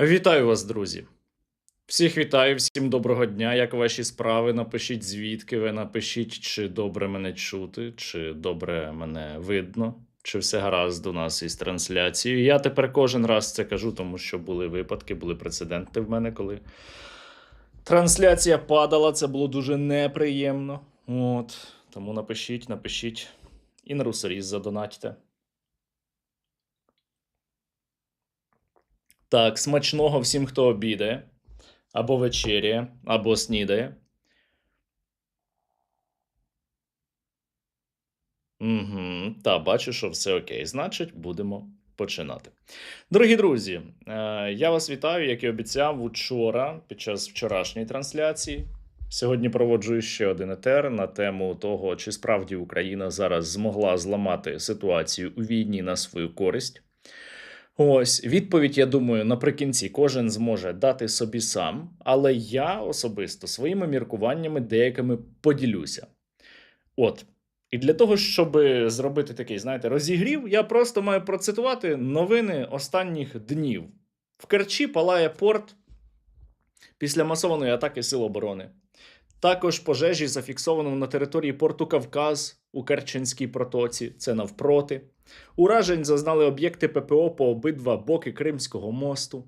Вітаю вас, друзі! Всіх вітаю, всім доброго дня. Як ваші справи? Напишіть, звідки ви, напишіть, чи добре мене чути, чи добре мене видно, чи все гаразд у нас із трансляцією. Я тепер кожен раз це кажу, тому що були випадки, були прецеденти в мене, коли трансляція падала, це було дуже неприємно. Тому напишіть і на русоріз задонатьте. Так, смачного всім, хто обідає, або вечеряє, або снідає. Та, бачу, що все окей. Значить, будемо починати. Дорогі друзі, я вас вітаю, як і обіцяв учора, під час вчорашньої трансляції. Сьогодні проводжу ще один етер на тему того, чи справді Україна зараз змогла зламати ситуацію у війні на свою користь. Ось, відповідь, я думаю, наприкінці кожен зможе дати собі сам, але я особисто своїми міркуваннями деякими поділюся. І для того, щоб зробити такий, знаєте, розігрів, я просто маю процитувати новини останніх днів. В Керчі палає порт після масованої атаки Сил оборони. Також пожежі зафіксовано на території порту Кавказ у Керченській протоці, це навпроти. Уражень зазнали об'єкти ППО по обидва боки Кримського мосту.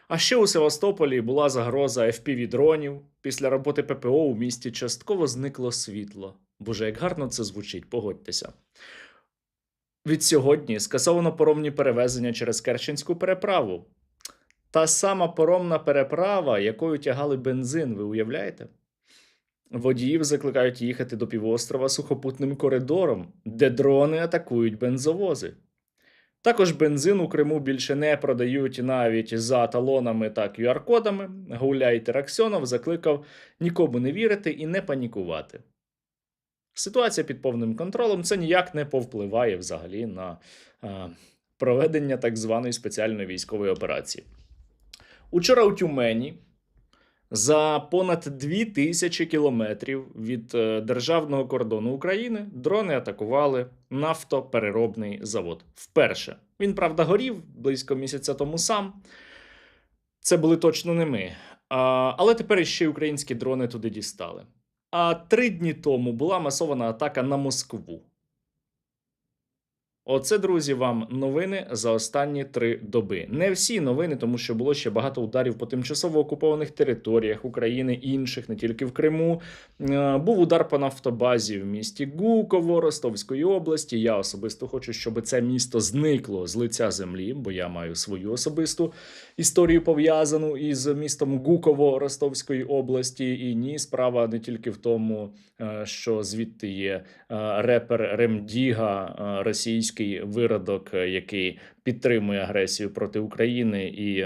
А ще у Севастополі була загроза FPV-дронів. Після роботи ППО у місті частково зникло світло. Боже, як гарно це звучить, погодьтеся. Від сьогодні скасовано паромні перевезення через Керченську переправу. Та сама паромна переправа, якою тягали бензин, ви уявляєте? Водіїв закликають їхати до півострова сухопутним коридором, де дрони атакують бензовози. Також бензин у Криму більше не продають навіть за талонами та QR-кодами. Гуляй Тераксьонов закликав нікому не вірити і не панікувати. Ситуація під повним контролем, це ніяк не повпливає взагалі на проведення так званої спеціальної військової операції. Учора у Тюмені за понад 2000 кілометрів від державного кордону України дрони атакували нафтопереробний завод. Вперше. Він, правда, горів близько місяця тому сам. Це були точно не ми. Але тепер іще українські дрони туди дістали. А 3 дні тому була масована атака на Москву. Оце, друзі, вам новини за останні 3 доби. Не всі новини, тому що було ще багато ударів по тимчасово окупованих територіях України, інших, не тільки в Криму. Був удар по нафтобазі в місті Гуково, Ростовської області. Я особисто хочу, щоб це місто зникло з лиця землі, бо я маю свою особисту історію пов'язану із містом Гуково Ростовської області. І ні, справа не тільки в тому, що звідти є репер Ремдіга, російський виродок, який підтримує агресію проти України. І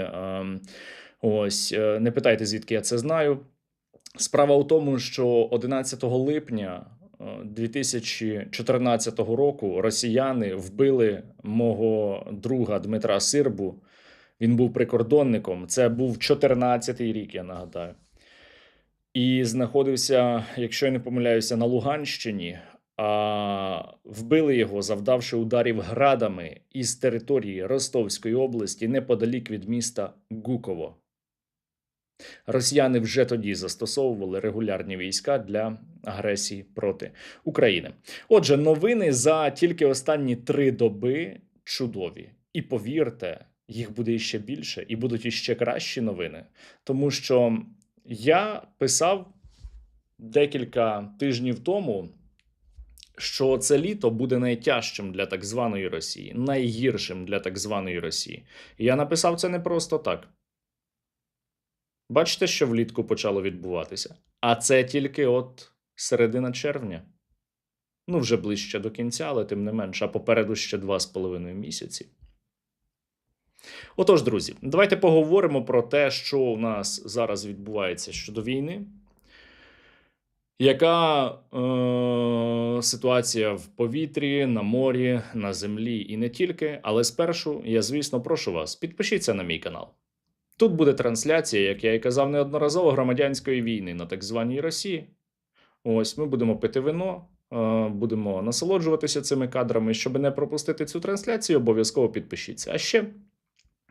не питайте, звідки я це знаю. Справа у тому, що 11 липня 2014 року росіяни вбили мого друга Дмитра Сирбу. Він був прикордонником. Це був 14-й рік, я нагадаю. І знаходився, якщо я не помиляюся, на Луганщині. Вбили його, завдавши ударів градами із території Ростовської області неподалік від міста Гуково. Росіяни вже тоді застосовували регулярні війська для агресії проти України. Отже, новини за тільки останні 3 доби чудові. І повірте, їх буде іще більше, і будуть іще кращі новини. Тому що я писав декілька тижнів тому, що це літо буде найтяжчим для так званої Росії, найгіршим для так званої Росії. І я написав це не просто так. Бачите, що влітку почало відбуватися? А це тільки середина червня. Вже ближче до кінця, але тим не менше, а попереду ще 2,5 місяці. Отож, друзі, давайте поговоримо про те, що у нас зараз відбувається щодо війни. Яка ситуація в повітрі, на морі, на землі і не тільки. Але спершу я, звісно, прошу вас, підпишіться на мій канал. Тут буде трансляція, як я і казав неодноразово, громадянської війни на так званій Росії. Ми будемо пити вино, будемо насолоджуватися цими кадрами. Щоб не пропустити цю трансляцію, обов'язково підпишіться. А ще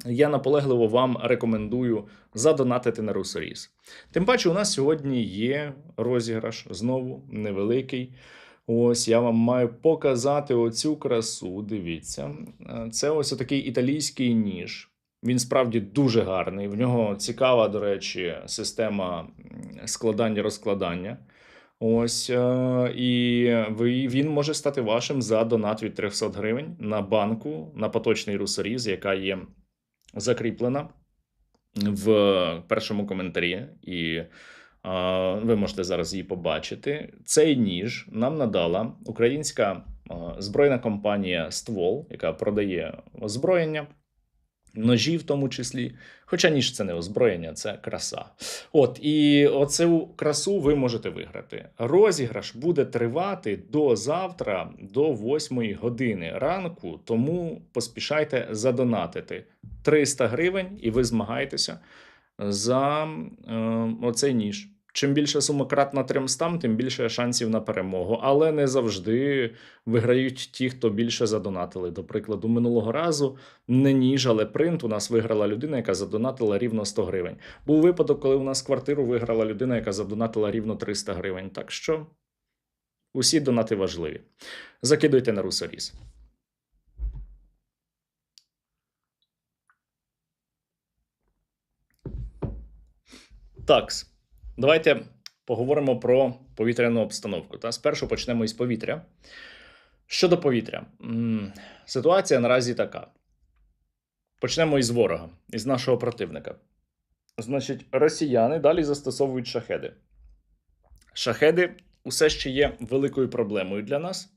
я наполегливо вам рекомендую задонатити на Русоріз. Тим паче, у нас сьогодні є розіграш, знову невеликий. Ось я вам маю показати оцю красу. Дивіться, це ось такий італійський ніж. Він справді дуже гарний. В нього цікава, до речі, система складання-розкладання. Ось і він може стати вашим за донат від 300 гривень на банку, на поточний Русоріз, яка є закріплена в першому коментарі, і ви можете зараз її побачити. Цей ніж нам надала українська збройна компанія «Ствол», яка продає озброєння, ножі в тому числі. Хоча ніж це не озброєння, це краса. От, і оцю красу ви можете виграти. Розіграш буде тривати до завтра, до 8 години ранку, тому поспішайте задонатити 300 гривень, і ви змагаєтеся за оцей ніж. Чим більше сума кратна 300, тим більше шансів на перемогу. Але не завжди виграють ті, хто більше задонатили. До прикладу, минулого разу не ніж, але принт у нас виграла людина, яка задонатила рівно 100 гривень. Був випадок, коли у нас квартиру виграла людина, яка задонатила рівно 300 гривень. Так що усі донати важливі. Закидуйте на Русоріз. Такс. Давайте поговоримо про повітряну обстановку. Та спершу почнемо із повітря. Щодо повітря, ситуація наразі така. Почнемо із ворога, із нашого противника. Значить, росіяни далі застосовують шахеди. Шахеди усе ще є великою проблемою для нас.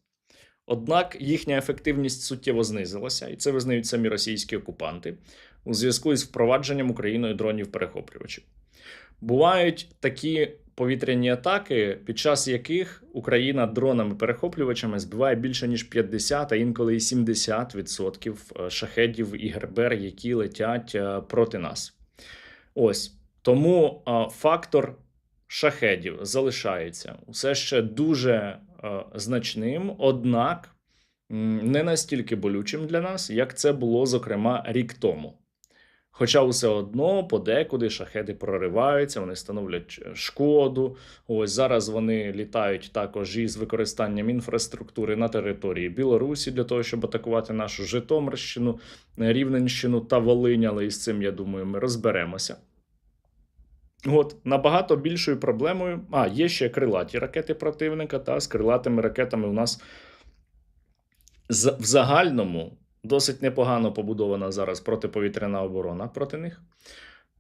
Однак їхня ефективність суттєво знизилася, і це визнають самі російські окупанти, у зв'язку із впровадженням Україною дронів-перехоплювачів. Бувають такі повітряні атаки, під час яких Україна дронами-перехоплювачами збиває більше ніж 50, а інколи і 70% шахедів і гербер, які летять проти нас. Ось. Тому фактор шахедів залишається усе ще дуже значним, однак не настільки болючим для нас, як це було, зокрема, рік тому. Хоча все одно подекуди шахеди прориваються, вони становлять шкоду. Ось зараз вони літають також із використанням інфраструктури на території Білорусі для того, щоб атакувати нашу Житомирщину, Рівненщину та Волинь, але із цим, я думаю, ми розберемося. От, набагато більшою проблемою, є ще крилаті ракети противника, та з крилатими ракетами у нас в загальному досить непогано побудована зараз протиповітряна оборона проти них.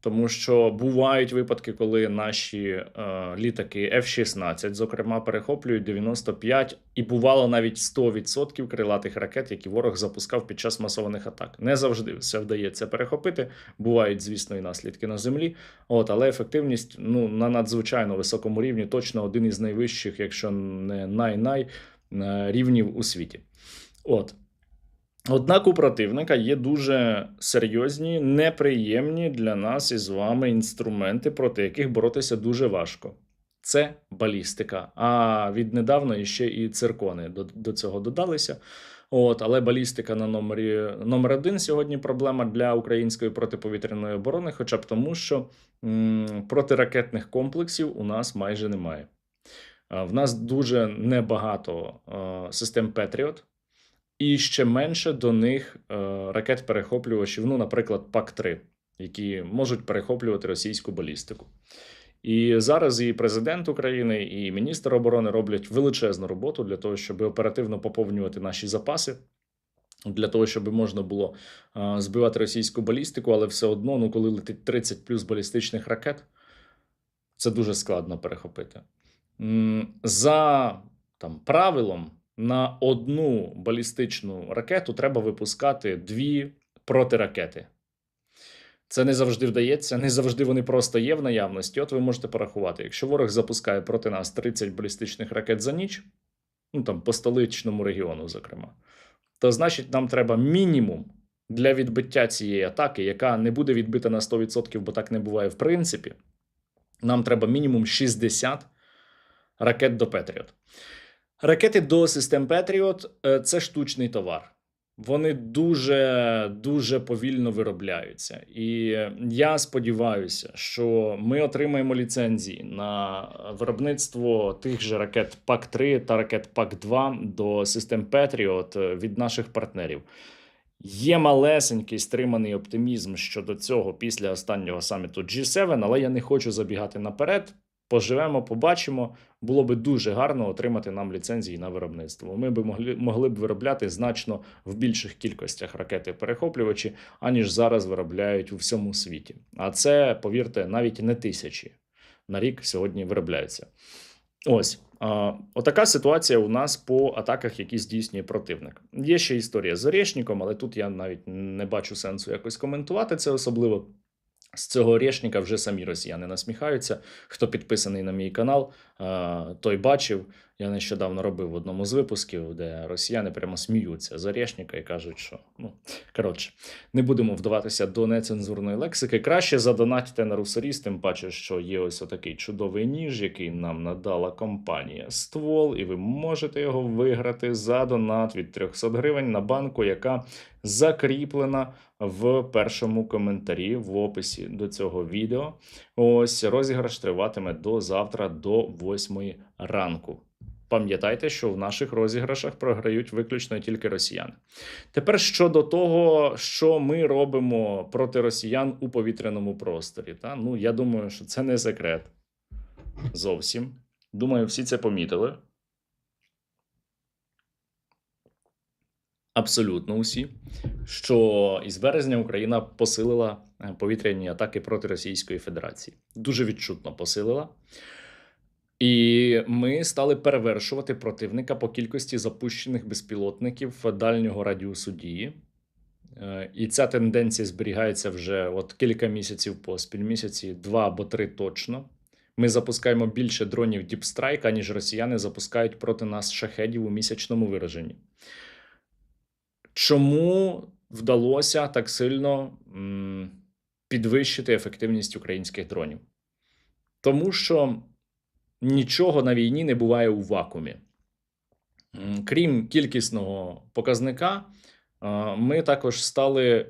Тому що бувають випадки, коли наші літаки F-16, зокрема, перехоплюють 95 і бувало навіть 100% крилатих ракет, які ворог запускав під час масованих атак. Не завжди все вдається перехопити. Бувають, звісно, і наслідки на землі. Але ефективність на надзвичайно високому рівні, точно один із найвищих, якщо не най-най рівнів у світі. Однак у противника є дуже серйозні, неприємні для нас із вами інструменти, проти яких боротися дуже важко. Це балістика. А віднедавна ще і циркони до цього додалися. Але балістика на номер 1 сьогодні проблема для української протиповітряної оборони, хоча б тому, що протиракетних комплексів у нас майже немає. В нас дуже небагато систем Петріот. І ще менше до них ракет-перехоплювачів, наприклад, ПАК-3, які можуть перехоплювати російську балістику. І зараз і президент України, і міністр оборони роблять величезну роботу для того, щоб оперативно поповнювати наші запаси, для того, щоб можна було збивати російську балістику, але все одно, коли летить 30 плюс балістичних ракет, це дуже складно перехопити. За правилом, на одну балістичну ракету треба випускати 2 протиракети. Це не завжди вдається, не завжди вони просто є в наявності. Ви можете порахувати, якщо ворог запускає проти нас 30 балістичних ракет за ніч, по столичному регіону, зокрема, то значить нам треба мінімум для відбиття цієї атаки, яка не буде відбита на 100%, бо так не буває в принципі, нам треба мінімум 60 ракет до Петріот. Ракети до систем Петріот – це штучний товар. вони дуже повільно виробляються. І я сподіваюся, що ми отримаємо ліцензії на виробництво тих же ракет ПАК-3 та ракет ПАК-2 до систем Patriot від наших партнерів. Є малесенький стриманий оптимізм щодо цього після останнього саміту G7, але я не хочу забігати наперед. Поживемо, побачимо. Було би дуже гарно отримати нам ліцензії на виробництво. Ми б могли б виробляти значно в більших кількостях ракети-перехоплювачі, аніж зараз виробляють у всьому світі. А це, повірте, навіть не тисячі на рік сьогодні виробляються. Ось. Отака ситуація у нас по атаках, які здійснює противник. Є ще історія з Орєшніком, але тут я навіть не бачу сенсу якось коментувати це особливо. З цього Орєшніка вже самі росіяни насміхаються. Хто підписаний на мій канал, той бачив. Я нещодавно робив в одному з випусків, де росіяни прямо сміються з Орєшніка і кажуть, що, коротше, не будемо вдаватися до нецензурної лексики. Краще задонатьте на Русоріс, тим паче, що є ось отакий чудовий ніж, який нам надала компанія Ствол, і ви можете його виграти за донат від 300 гривень на банку, яка закріплена в першому коментарі в описі до цього відео. Ось розіграш триватиме до завтра, до 8 ранку. Пам'ятайте, що в наших розіграшах програють виключно тільки росіяни. Тепер щодо того, що ми робимо проти росіян у повітряному просторі. Я думаю, що це не секрет. Зовсім. Думаю, всі це помітили. Абсолютно усі, що із березня Україна посилила повітряні атаки проти Російської Федерації. Дуже відчутно посилила. І ми стали перевершувати противника по кількості запущених безпілотників дальнього радіусу дії. І ця тенденція зберігається вже кілька місяців поспіль, місяці 2 або 3 точно. Ми запускаємо більше дронів Deep Strike, аніж росіяни запускають проти нас шахедів у місячному вираженні. Чому вдалося так сильно підвищити ефективність українських дронів? Тому що нічого на війні не буває у вакуумі. Крім кількісного показника, ми також стали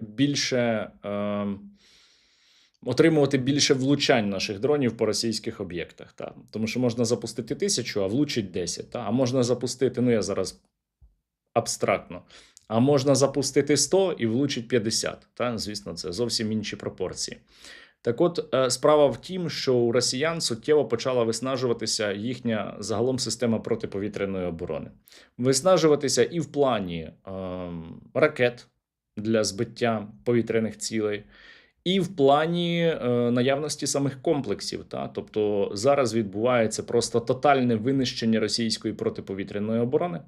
отримувати більше влучань наших дронів по російських об'єктах. Тому що можна запустити 1000, а влучить 10. А можна запустити, я зараз абстрактно, а можна запустити 100 і влучить 50. Звісно, це зовсім інші пропорції. Так от, справа в тім, що у росіян суттєво почала виснажуватися їхня загалом система протиповітряної оборони. Виснажуватися і в плані ракет для збиття повітряних цілей, і в плані наявності самих комплексів. Тобто зараз відбувається просто тотальне винищення російської протиповітряної оборони.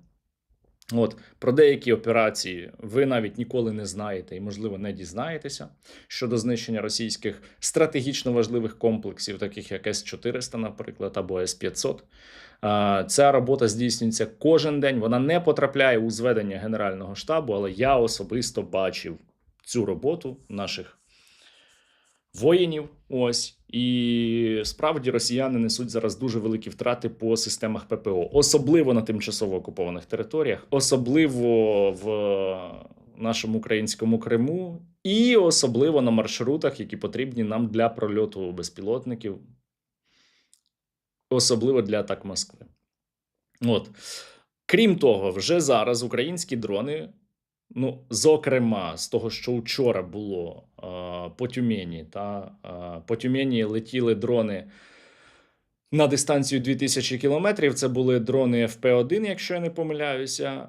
Про деякі операції ви навіть ніколи не знаєте і, можливо, не дізнаєтеся щодо знищення російських стратегічно важливих комплексів, таких як С-400, наприклад, або С-500. Ця робота здійснюється кожен день, вона не потрапляє у зведення Генерального штабу, але я особисто бачив цю роботу наших воїнів. І справді росіяни несуть зараз дуже великі втрати по системах ППО. Особливо на тимчасово окупованих територіях, особливо в нашому українському Криму і особливо на маршрутах, які потрібні нам для прольоту безпілотників, особливо для атак Москви. Крім того, вже зараз українські дрони, зокрема, з того, що вчора було по Тюмені, по Тюмені летіли дрони на дистанцію 2000 кілометрів, це були дрони ФП-1, якщо я не помиляюся,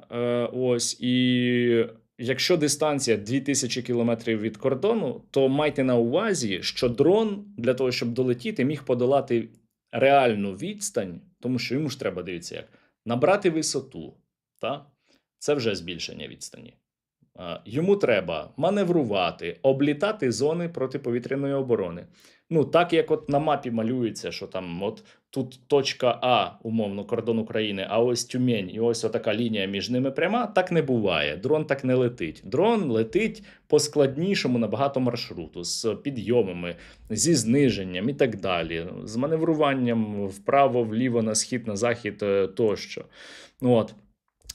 і якщо дистанція 2000 кілометрів від кордону, то майте на увазі, що дрон для того, щоб долетіти, міг подолати реальну відстань, тому що йому ж треба, дивіться як, набрати висоту, це вже збільшення відстані. Йому треба маневрувати, облітати зони протиповітряної оборони. Так як на мапі малюється, що там тут точка А, умовно, кордон України, а ось Тюмень, і ось отака лінія між ними пряма, так не буває. Дрон так не летить. Дрон летить по складнішому набагато маршруту, з підйомами, зі зниженням і так далі, з маневруванням вправо, вліво, на схід, на захід тощо.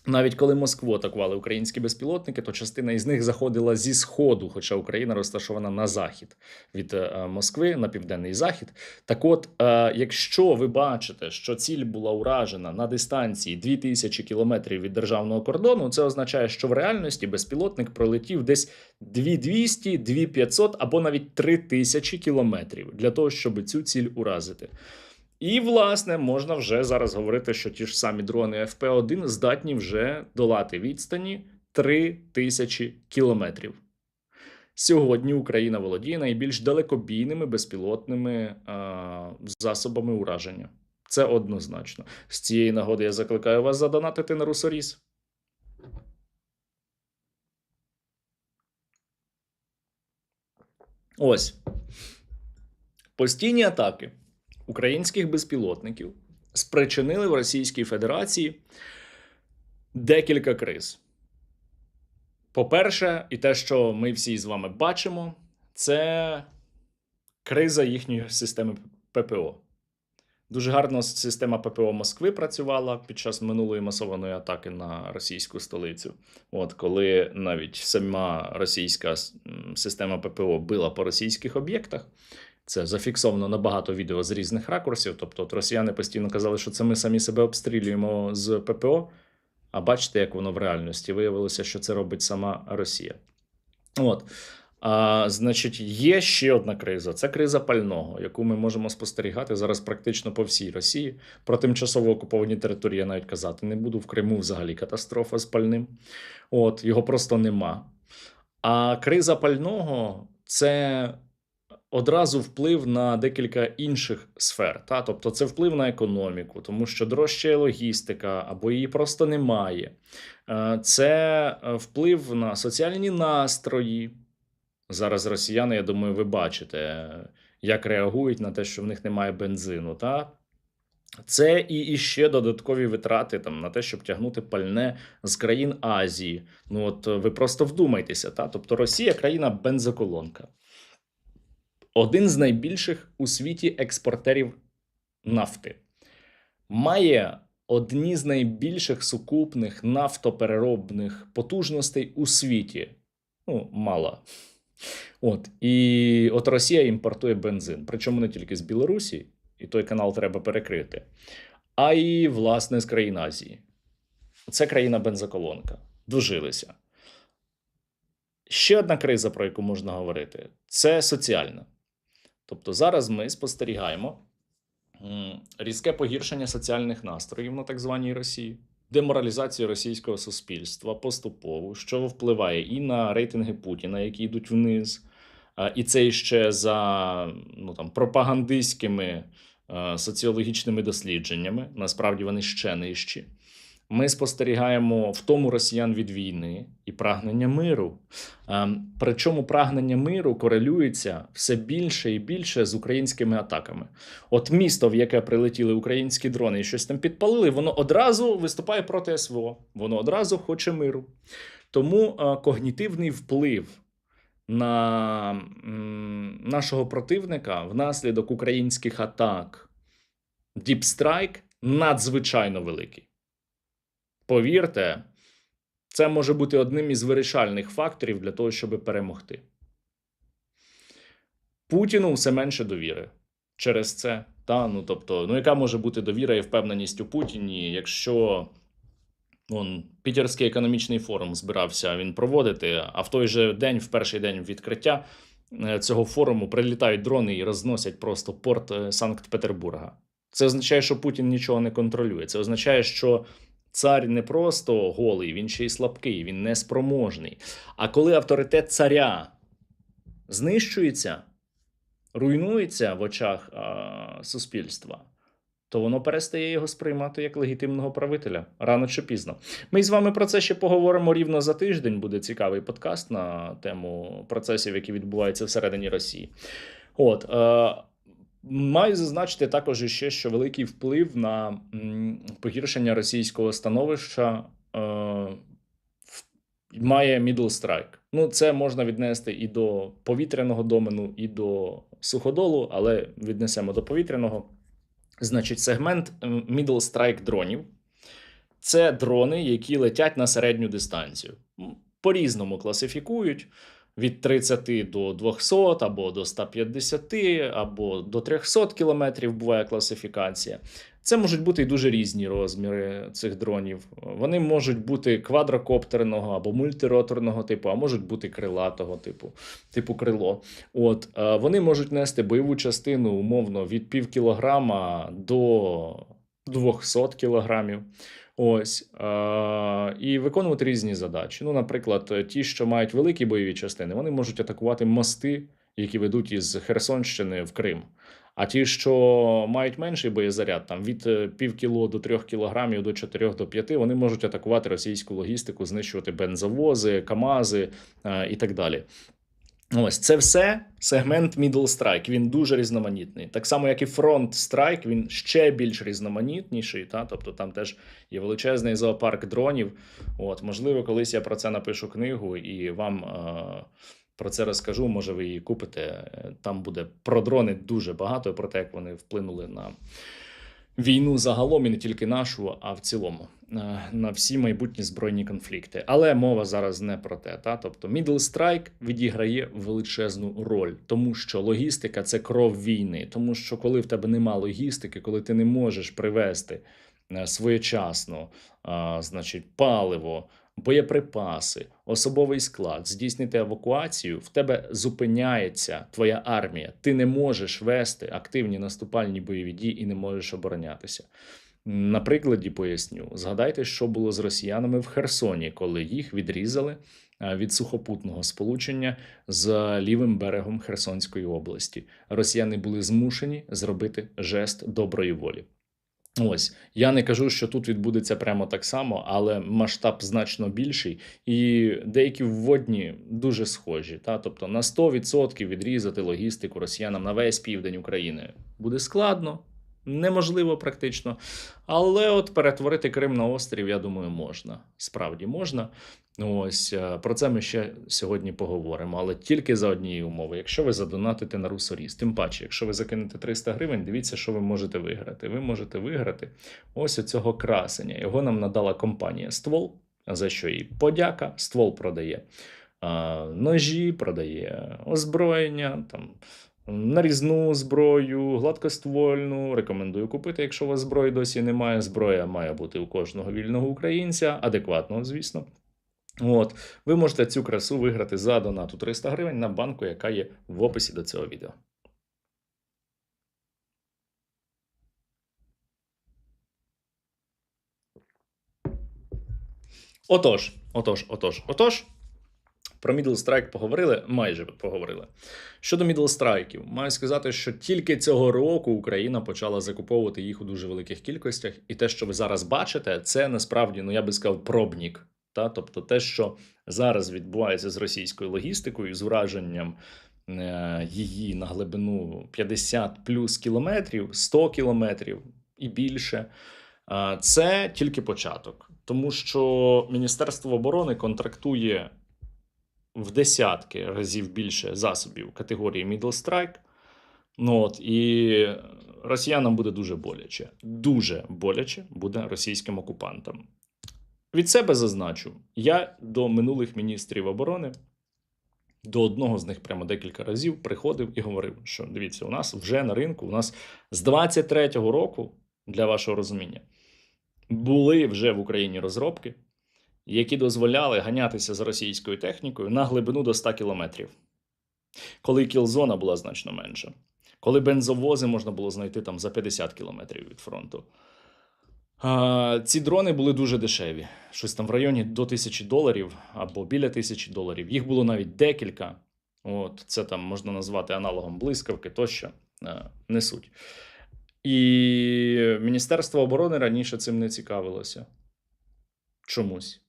Навіть коли Москву атакували українські безпілотники, то частина із них заходила зі сходу, хоча Україна розташована на захід від Москви, на південний захід. Так от, якщо ви бачите, що ціль була уражена на дистанції 2000 кілометрів від державного кордону, це означає, що в реальності безпілотник пролетів десь 2200, 2500 або навіть 3000 кілометрів для того, щоб цю ціль уразити. І, власне, можна вже зараз говорити, що ті ж самі дрони FP1 здатні вже долати відстані 3000 кілометрів. Сьогодні Україна володіє найбільш далекобійними безпілотними засобами ураження. Це однозначно. З цієї нагоди я закликаю вас задонатити на Русоріс. Ось. Постійні атаки українських безпілотників спричинили в Російській Федерації декілька криз. По-перше, і те, що ми всі з вами бачимо, це криза їхньої системи ППО. Дуже гарно система ППО Москви працювала під час минулої масованої атаки на російську столицю. От коли навіть сама російська система ППО била по російських об'єктах, це зафіксовано на багато відео з різних ракурсів. Тобто от росіяни постійно казали, що це ми самі себе обстрілюємо з ППО, а бачите, як воно в реальності. Виявилося, що це робить сама Росія. От. Значить, є ще одна криза. Це криза пального, яку ми можемо спостерігати зараз практично по всій Росії. Про тимчасово окуповані території я навіть казати не буду. В Криму взагалі катастрофа з пальним. От, його просто нема. А криза пального – це одразу вплив на декілька інших сфер. Тобто це вплив на економіку, тому що дорожчає логістика або її просто немає. Це вплив на соціальні настрої. Зараз росіяни, я думаю, ви бачите, як реагують на те, що в них немає бензину. Це і ще додаткові витрати на те, щоб тягнути пальне з країн Азії. Ви просто вдумайтеся. Тобто Росія – країна-бензоколонка. Один з найбільших у світі експортерів нафти. Має одні з найбільших сукупних нафтопереробних потужностей у світі. Мало. І Росія імпортує бензин. Причому не тільки з Білорусі, і той канал треба перекрити, а й, власне, з країн Азії. Це країна-бензоколонка. Дожилися. Ще одна криза, про яку можна говорити, це соціальна. Тобто зараз ми спостерігаємо різке погіршення соціальних настроїв на так званій Росії, деморалізацію російського суспільства поступово, що впливає і на рейтинги Путіна, які йдуть вниз, і це ще за пропагандистськими соціологічними дослідженнями, насправді вони ще нижчі. Ми спостерігаємо втому росіян від війни і прагнення миру. Причому прагнення миру корелюється все більше і більше з українськими атаками. От місто, в яке прилетіли українські дрони і щось там підпалили, воно одразу виступає проти СВО. Воно одразу хоче миру. Тому когнітивний вплив на нашого противника внаслідок українських атак Deep Strike надзвичайно великий. Повірте, це може бути одним із вирішальних факторів для того, щоб перемогти. Путіну все менше довіри через це. Яка може бути довіра і впевненість у Путіні, якщо Пітерський економічний форум збирався він проводити, а в той же день, в перший день відкриття цього форуму прилітають дрони і розносять просто порт Санкт-Петербурга. Це означає, що Путін нічого не контролює. Це означає, що цар не просто голий, він ще й слабкий, він неспроможний. А коли авторитет царя знищується, руйнується в очах суспільства, то воно перестає його сприймати як легітимного правителя, рано чи пізно. Ми з вами про це ще поговоримо рівно за тиждень, буде цікавий подкаст на тему процесів, які відбуваються всередині Росії. Маю зазначити також іще, що великий вплив на погіршення російського становища має Middle Strike. Це можна віднести і до повітряного домену, і до суходолу, але віднесемо до повітряного. Значить, сегмент Middle Strike дронів Це дрони, які летять на середню дистанцію. По-різному класифікують. Від 30 до 200, або до 150, або до 300 кілометрів буває класифікація. Це можуть бути і дуже різні розміри цих дронів. Вони можуть бути квадрокоптерного або мультироторного типу, а можуть бути крилатого типу крило. Вони можуть нести бойову частину умовно від пів кілограма до 200 кілограмів. І виконувати різні задачі. Ну, наприклад, ті, що мають великі бойові частини, вони можуть атакувати мости, які ведуть із Херсонщини в Крим. А ті, що мають менший боєзаряд, там від пів кіло до 3 кілограмів, до 4 до 5, вони можуть атакувати російську логістику, знищувати бензовози, КАМАЗи і так далі. Це все сегмент Middle Strike, він дуже різноманітний. Так само, як і Front Strike, він ще більш різноманітніший, тобто там теж є величезний зоопарк дронів. Можливо, колись я про це напишу книгу і вам про це розкажу, може ви її купите. Там буде про дрони дуже багато, про те, як вони вплинули на війну загалом, і не тільки нашу, а в цілому, на всі майбутні збройні конфлікти. Але мова зараз не про те. Тобто Middle Strike відіграє величезну роль, тому що логістика – це кров війни. Тому що коли в тебе нема логістики, коли ти не можеш привезти своєчасно, паливо, боєприпаси, особовий склад, здійснити евакуацію, в тебе зупиняється твоя армія. Ти не можеш вести активні наступальні бойові дії і не можеш оборонятися. На прикладі поясню. Згадайте, що було з росіянами в Херсоні, коли їх відрізали від сухопутного сполучення з лівим берегом Херсонської області. Росіяни були змушені зробити жест доброї волі. Я не кажу, що тут відбудеться прямо так само, але масштаб значно більший, і деякі вводні дуже схожі. Тобто на 100% відрізати логістику росіянам на весь південь України буде складно, неможливо практично, але перетворити Крим на острів, я думаю, можна. Справді можна. Про це ми ще сьогодні поговоримо, але тільки за однієї умови. Якщо ви задонатите на Русоріс, тим паче, якщо ви закинете 300 гривень, дивіться, що ви можете виграти. Ви можете виграти ось оцього красення. Його нам надала компанія «Ствол», за що їй подяка. «Ствол» продає ножі, продає озброєння, нарізну зброю, гладкоствольну. Рекомендую купити, якщо у вас зброї досі немає. Зброя має бути у кожного вільного українця, адекватного, звісно. Ви можете цю красу виграти за донату 300 гривень на банку, яка є в описі до цього відео. Отож. Про Middle Strike поговорили, майже поговорили. Щодо Middle Strike'ів, маю сказати, що тільки цього року Україна почала закуповувати їх у дуже великих кількостях. І те, що ви зараз бачите, це насправді, я би сказав, пробник. Тобто те, що зараз відбувається з російською логістикою, з ураженням її на глибину 50 плюс кілометрів, 100 кілометрів і більше, це тільки початок. Тому що Міністерство оборони контрактує в десятки разів більше засобів категорії Middle Strike. І росіянам буде дуже боляче. Дуже боляче буде російським окупантам. Від себе зазначу, я до минулих міністрів оборони, до одного з них прямо декілька разів приходив і говорив, що дивіться, у нас вже на ринку, у нас з 23-го року, для вашого розуміння, були вже в Україні розробки, які дозволяли ганятися за російською технікою на глибину до 100 кілометрів. Коли кілзона була значно менша. Коли бензовози можна було знайти за 50 кілометрів від фронту. Ці дрони були дуже дешеві. Щось в районі до $1000 або біля $1000. Їх було навіть декілька. Це можна назвати аналогом блискавки тощо. Не суть. І Міністерство оборони раніше цим не цікавилося. Чомусь.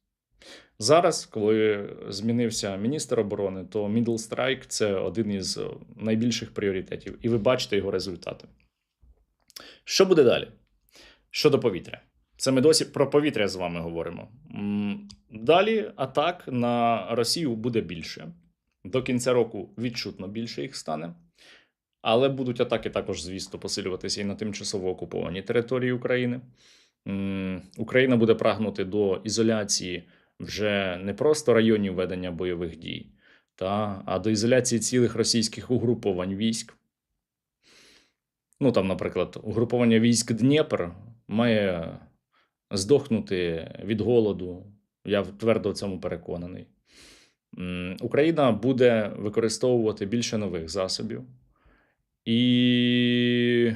Зараз, коли змінився міністр оборони, то Middle Strike – це один із найбільших пріоритетів. І ви бачите його результати. Що буде далі? Щодо повітря. Це ми досі про повітря з вами говоримо. Далі атак на Росію буде більше. До кінця року відчутно більше їх стане. Але будуть атаки також, звісно, посилюватися і на тимчасово окупованій території України. Україна буде прагнути до ізоляції вже не просто районів ведення бойових дій, а до ізоляції цілих російських угруповань військ. Ну, там, наприклад, угруповання військ Дніпр має здохнути від голоду. Я твердо в цьому переконаний. Україна буде використовувати більше нових засобів. І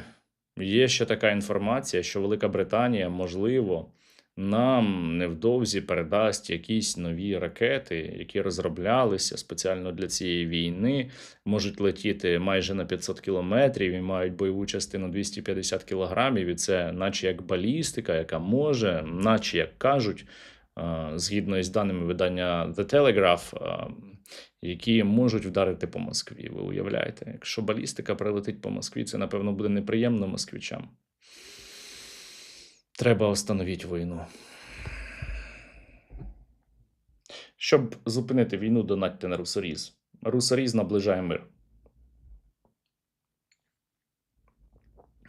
є ще така інформація, що Велика Британія, можливо, нам невдовзі передасть якісь нові ракети, які розроблялися спеціально для цієї війни, можуть летіти майже на 500 кілометрів і мають бойову частину 250 кілограмів. І це наче як балістика, яка може, наче як кажуть, згідно із даними видання The Telegraph, які можуть вдарити по Москві. Ви уявляєте? Якщо балістика прилетить по Москві, це, напевно, буде неприємно москвичам. Треба остановити війну. Щоб зупинити війну, донатьте на Русоріз. Русоріз наближає мир.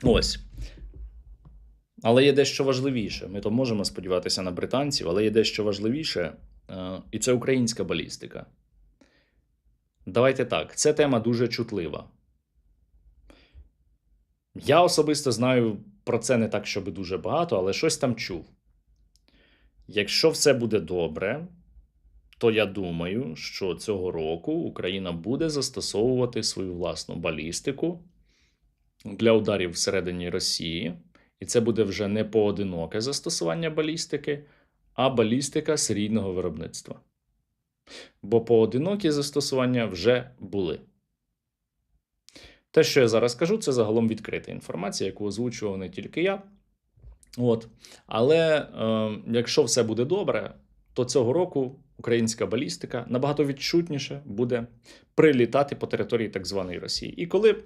Ось. Але є дещо важливіше. Ми то можемо сподіватися на британців, але є дещо важливіше, і це українська балістика. Давайте так, ця тема дуже чутлива. Я особисто знаю про це не так, щоб дуже багато, але щось там чув. Якщо все буде добре, то я думаю, що цього року Україна буде застосовувати свою власну балістику для ударів всередині Росії. І це буде вже не поодиноке застосування балістики, а балістика серійного виробництва. Бо поодинокі застосування вже були. Те, що я зараз кажу, це загалом відкрита інформація, яку озвучував не тільки я. Але якщо все буде добре, то цього року українська балістика набагато відчутніше буде прилітати по території так званої Росії. І коли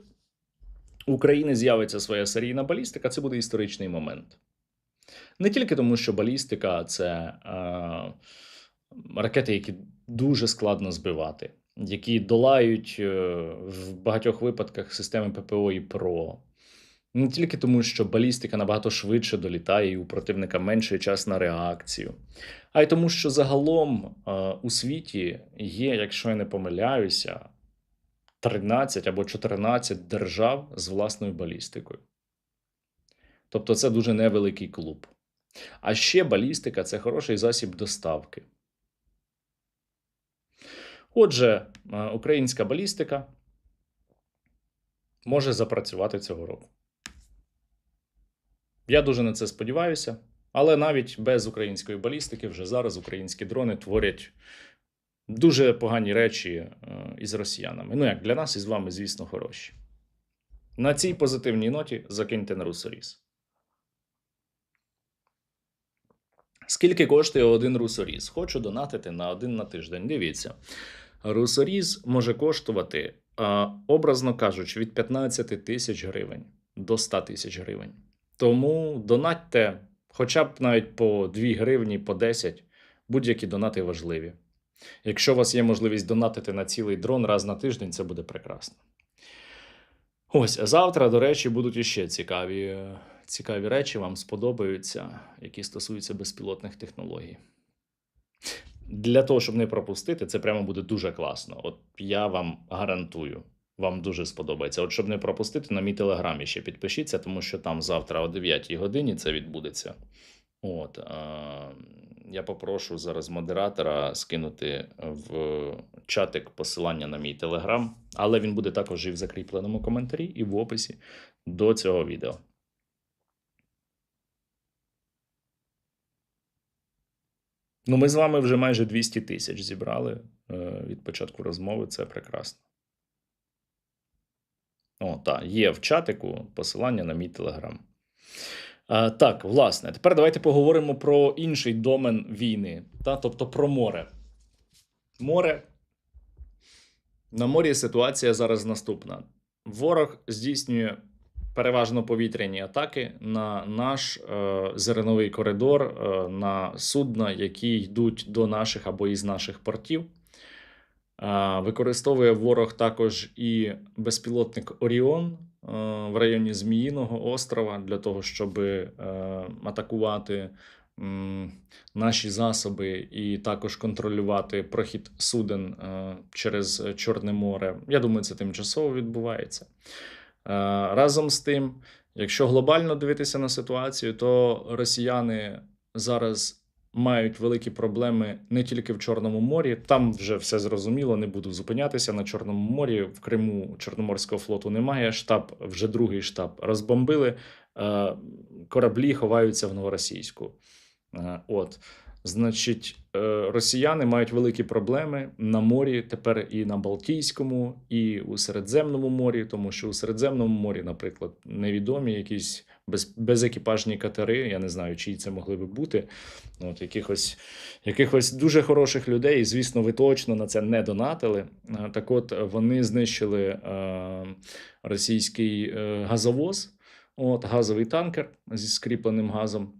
у України з'явиться своя серійна балістика, це буде історичний момент. Не тільки тому, що балістика – це ракети, які дуже складно збивати, які долають в багатьох випадках системи ППО і ПРО. Не тільки тому, що балістика набагато швидше долітає і у противника менший час на реакцію, а й тому, що загалом у світі є, якщо я не помиляюся, 13 або 14 держав з власною балістикою. Тобто це дуже невеликий клуб. А ще балістика – це хороший засіб доставки. Отже, українська балістика може запрацювати цього року. Я дуже на це сподіваюся, але навіть без української балістики вже зараз українські дрони творять дуже погані речі із росіянами. Ну як, для нас із вами, звісно, хороші. На цій позитивній ноті закиньте на Русоріз. Скільки коштує один Русоріз? Хочу донатити на один на тиждень. Дивіться. Русоріз може коштувати, образно кажучи, від 15 тисяч гривень до 100 тисяч гривень. Тому донатьте хоча б навіть по 2 гривні, по 10. Будь-які донати важливі. Якщо у вас є можливість донатити на цілий дрон раз на тиждень, це буде прекрасно. Ось, завтра, до речі, будуть іще цікаві речі, вам сподобаються, які стосуються безпілотних технологій. Для того, щоб не пропустити, це прямо буде дуже класно. От я вам гарантую, вам дуже сподобається. От щоб не пропустити, на мій телеграмі ще підпишіться, тому що там завтра о 9 годині це відбудеться. Я попрошу зараз модератора скинути в чатик посилання на мій телеграм, але він буде також і в закріпленому коментарі, і в описі до цього відео. Ну, ми з вами вже майже 200 тисяч зібрали від початку розмови, це прекрасно. Так, є в чатику посилання на мій телеграм. Так, власне, тепер давайте поговоримо про інший домен війни, тобто про море. На морі ситуація зараз наступна. Ворог здійснює переважно повітряні атаки на наш зерновий коридор, на судна, які йдуть до наших або із наших портів. Використовує ворог також і безпілотник «Оріон», в районі Зміїного острова для того, щоб атакувати наші засоби і також контролювати прохід суден через Чорне море. Я думаю, це тимчасово відбувається. Разом з тим, якщо глобально дивитися на ситуацію, то росіяни зараз мають великі проблеми не тільки в Чорному морі. Там вже все зрозуміло, не буду зупинятися на Чорному морі. В Криму Чорноморського флоту немає. Штаб, вже другий штаб розбомбили. Кораблі ховаються в Новоросійську. От. Значить, росіяни мають великі проблеми на морі, тепер і на Балтійському, і у Середземному морі, тому що у Середземному морі, наприклад, невідомі якісь безекіпажні катери, я не знаю, чиї це могли би бути, от, якихось дуже хороших людей, звісно, ви точно на це не донатили. Так от, вони знищили російський газовоз, от, газовий танкер зі скріпленим газом,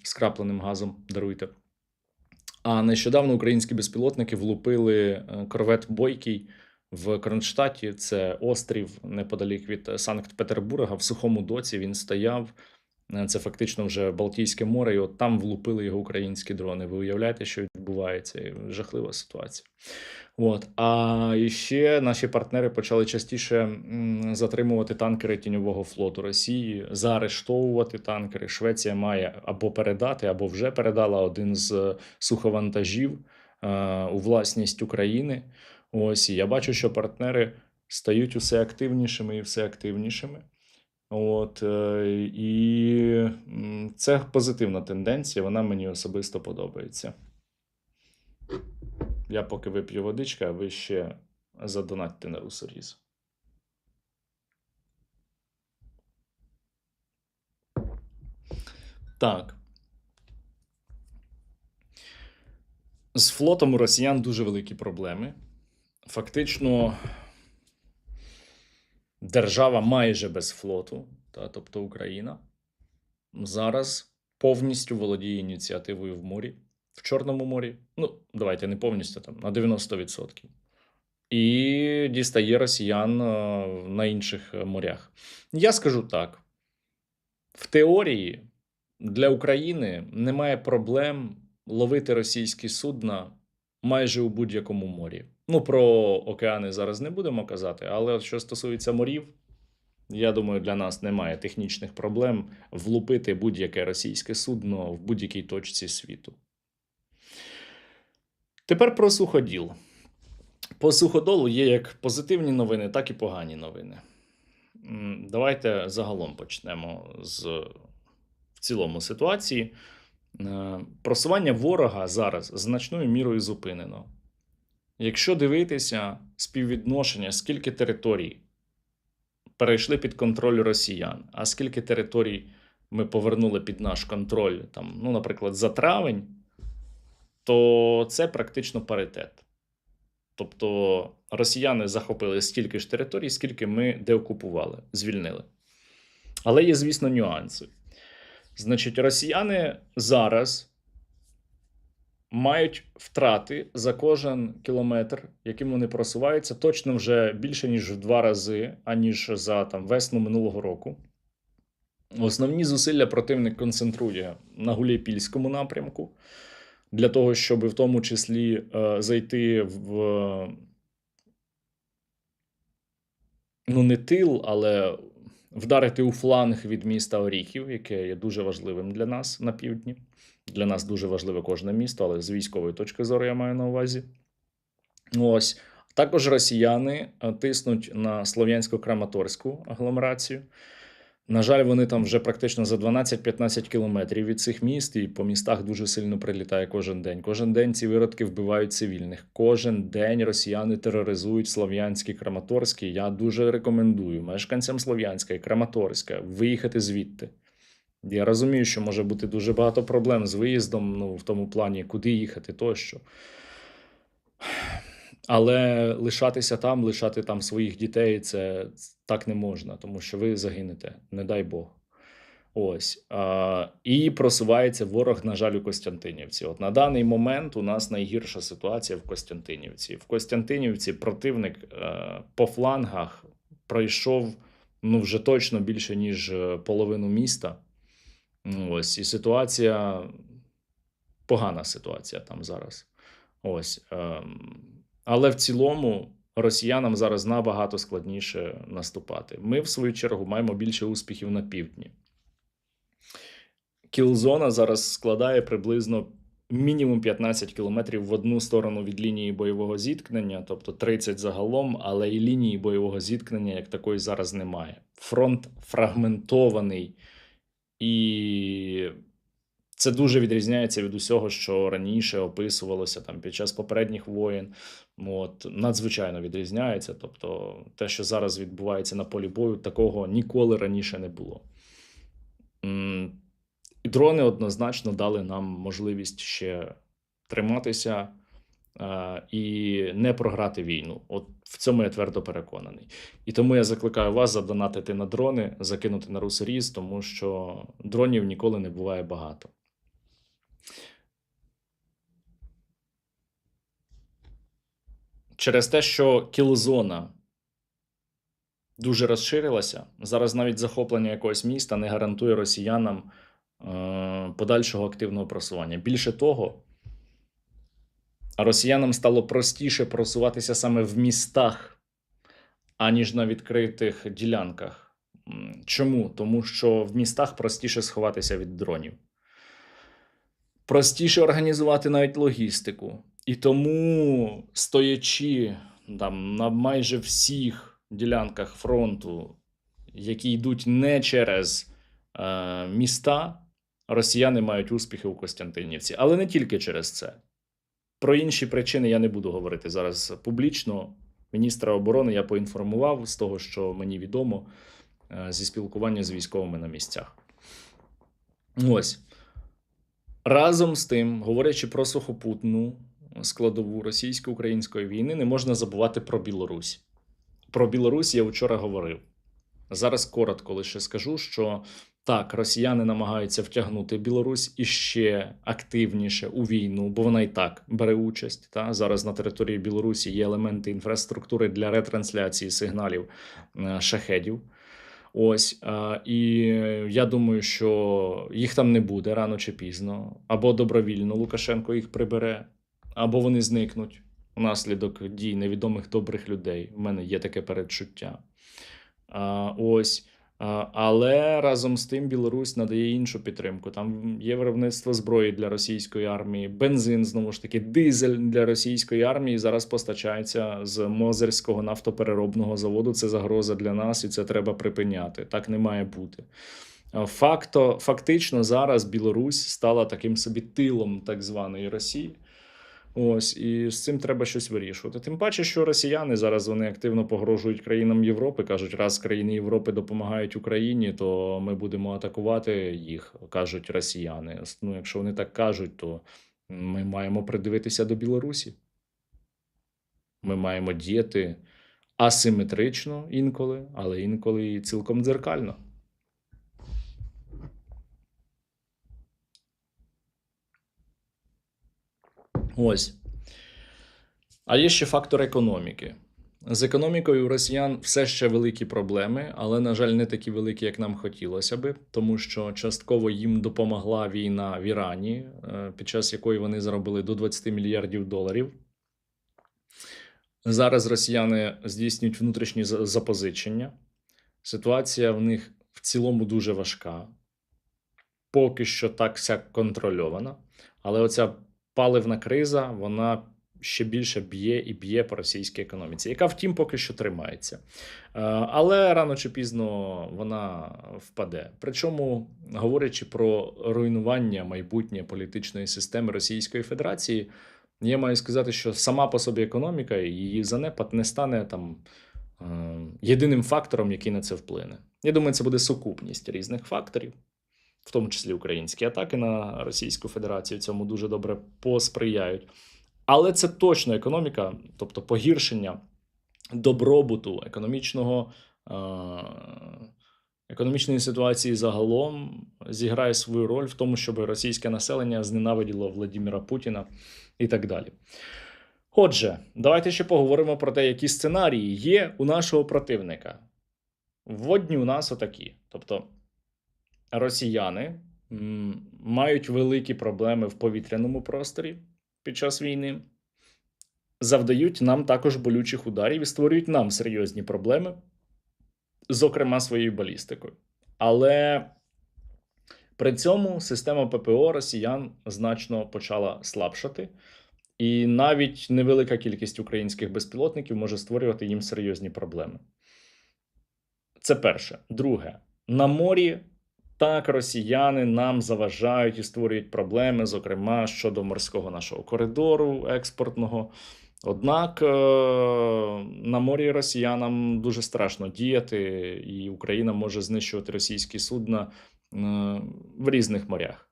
скрапленим газом, даруйте. А нещодавно українські безпілотники влупили корвет «Бойкий» в Кронштадті. Це острів неподалік від Санкт-Петербурга. В Сухому Доці він стояв. Це фактично вже Балтійське море, і от там влупили його українські дрони. Ви уявляєте, що відбувається? Жахлива ситуація. От. А ще наші партнери почали частіше затримувати танкери тіньового флоту Росії, заарештовувати танкери. Швеція має або передати, або вже передала один з суховантажів у власність України. Ось, і я бачу, що партнери стають усе активнішими і все активнішими. От, і це позитивна тенденція, вона мені особисто подобається. Я поки вип'ю водичка, а ви ще задонатьте на Русоріз. Так. З флотом у росіян дуже великі проблеми. Фактично, держава майже без флоту, тобто Україна, зараз повністю володіє ініціативою в морі, в Чорному морі. Ну, давайте не повністю, там, на 90%. І дістає росіян на інших морях. Я скажу так. В теорії для України немає проблем ловити російські судна майже у будь-якому морі. Ну, про океани зараз не будемо казати, але що стосується морів, я думаю, для нас немає технічних проблем влупити будь-яке російське судно в будь-якій точці світу. Тепер про суходіл. По суходолу є як позитивні новини, так і погані новини. Давайте загалом почнемо з в цілому ситуації. Просування ворога зараз значною мірою зупинено. Якщо дивитися співвідношення, скільки територій перейшли під контроль росіян, а скільки територій ми повернули під наш контроль, там, ну, наприклад, за травень, то це практично паритет. Тобто росіяни захопили стільки ж територій, скільки ми деокупували, звільнили. Але є, звісно, нюанси. Значить, росіяни зараз мають втрати за кожен кілометр, яким вони просуваються, точно вже більше, ніж в 2 рази, аніж за там, весну минулого року. Основні зусилля противник концентрує на Гуляйпільському напрямку, для того, щоб в тому числі зайти в, ну, не тил, але вдарити у фланг від міста Оріхів, яке є дуже важливим для нас на півдні. Для нас дуже важливе кожне місто, але з військової точки зору я маю на увазі. Ось. Також росіяни тиснуть на Слов'янсько-Краматорську агломерацію. На жаль, вони там вже практично за 12-15 кілометрів від цих міст, і по містах дуже сильно прилітає кожен день. Кожен день ці виродки вбивають цивільних. Кожен день росіяни тероризують Слов'янський, Краматорський. Я дуже рекомендую мешканцям Слов'янська і Краматорська виїхати звідти. Я розумію, що може бути дуже багато проблем з виїздом, ну, в тому плані, куди їхати тощо. Але лишати там своїх дітей, це так не можна, тому що ви загинете, не дай Бог. Ось. І просувається ворог, на жаль, у Костянтинівці. От на даний момент у нас найгірша ситуація в Костянтинівці. В Костянтинівці противник по флангах пройшов Ну, вже точно більше, ніж половину міста. Ось, і ситуація, погана ситуація там зараз. Ось. Але в цілому росіянам зараз набагато складніше наступати. Ми, в свою чергу, маємо більше успіхів на півдні. Кілзона зараз складає приблизно мінімум 15 кілометрів в одну сторону від лінії бойового зіткнення, тобто 30 загалом, але і лінії бойового зіткнення як такої зараз немає. Фронт фрагментований, і це дуже відрізняється від усього, що раніше описувалося там під час попередніх воєн. От, надзвичайно відрізняється. Тобто, те, що зараз відбувається на полі бою, такого ніколи раніше не було. І дрони однозначно дали нам можливість ще триматися і не програти війну. От в цьому я твердо переконаний. І тому я закликаю вас задонатити на дрони, закинути на русоріз, тому що дронів ніколи не буває багато. Через те, що кілзона дуже розширилася, зараз навіть захоплення якогось міста не гарантує росіянам подальшого активного просування. Більше того, росіянам стало простіше просуватися саме в містах, аніж на відкритих ділянках. Чому? Тому що в містах простіше сховатися від дронів. Простіше організувати навіть логістику. І тому, стоячи там на майже всіх ділянках фронту, які йдуть не через міста, росіяни мають успіхи у Костянтинівці. Але не тільки через це. Про інші причини я не буду говорити зараз публічно. Міністра оборони я поінформував з того, що мені відомо, зі спілкування з військовими на місцях. Ось. Разом з тим, говорячи про сухопутну складову російсько-української війни, не можна забувати про Білорусь. Про Білорусь я вчора говорив. Зараз коротко лише скажу, що так, росіяни намагаються втягнути Білорусь іще активніше у війну, бо вона і так бере участь. Та? Зараз на території Білорусі є елементи інфраструктури для ретрансляції сигналів шахедів. Ось, і я думаю, що їх там не буде рано чи пізно. Або добровільно Лукашенко їх прибере, або вони зникнуть внаслідок дій невідомих добрих людей. У мене є таке передчуття. Ось. Але разом з тим Білорусь надає іншу підтримку. Там є виробництво зброї для російської армії, бензин, знову ж таки, дизель для російської армії зараз постачається з Мозирського нафтопереробного заводу. Це загроза для нас, і це треба припиняти. Так не має бути. Фактично зараз Білорусь стала таким собі тилом так званої Росії. Ось, і з цим треба щось вирішувати. Тим паче, що росіяни зараз вони активно погрожують країнам Європи. Кажуть, раз країни Європи допомагають Україні, то ми будемо атакувати їх, кажуть росіяни. Ну, якщо вони так кажуть, то ми маємо придивитися до Білорусі. Ми маємо діяти асиметрично інколи, але інколи і цілком дзеркально. Ось. А є ще фактор економіки. З економікою у росіян все ще великі проблеми, але, на жаль, не такі великі, як нам хотілося би, тому що частково їм допомогла війна в Ірані, під час якої вони заробили до 20 мільярдів доларів. Зараз росіяни здійснюють внутрішні запозичення. Ситуація в них в цілому дуже важка. Поки що так вся контрольована. Але оця паливна криза, вона ще більше б'є і б'є по російській економіці, яка, втім, поки що тримається. Але рано чи пізно вона впаде. Причому, говорячи про руйнування майбутнє політичної системи Російської Федерації, я маю сказати, що сама по собі економіка і її занепад не стане там єдиним фактором, який на це вплине. Я думаю, це буде сукупність різних факторів, в тому числі українські атаки на Російську Федерацію цьому дуже добре посприяють. Але це точно економіка, тобто погіршення добробуту, економічної ситуації загалом зіграє свою роль в тому, щоб російське населення зненавиділо Владимира Путіна і так далі. Отже, давайте ще поговоримо про те, які сценарії є у нашого противника. Вводні у нас отакі. Тобто росіяни мають великі проблеми в повітряному просторі під час війни, завдають нам також болючих ударів і створюють нам серйозні проблеми, зокрема своєю балістикою. Але при цьому система ППО росіян значно почала слабшати, і навіть невелика кількість українських безпілотників може створювати їм серйозні проблеми. Це перше. Друге, на морі так росіяни нам заважають і створюють проблеми, зокрема щодо морського нашого коридору експортного. Однак на морі росіянам дуже страшно діяти, і Україна може знищувати російські судна в різних морях.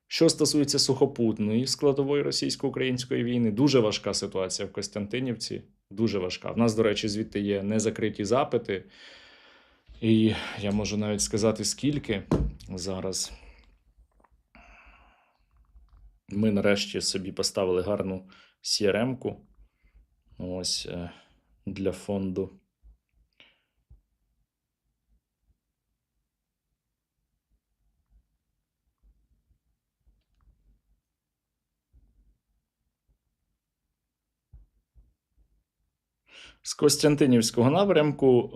Що стосується сухопутної складової російсько-української війни, дуже важка ситуація в Костянтинівці, дуже важка. В нас, до речі, звідти є незакриті запити, і я можу навіть сказати, скільки зараз. Ми нарешті собі поставили гарну CRM-ку. Ось для фонду. З Костянтинівського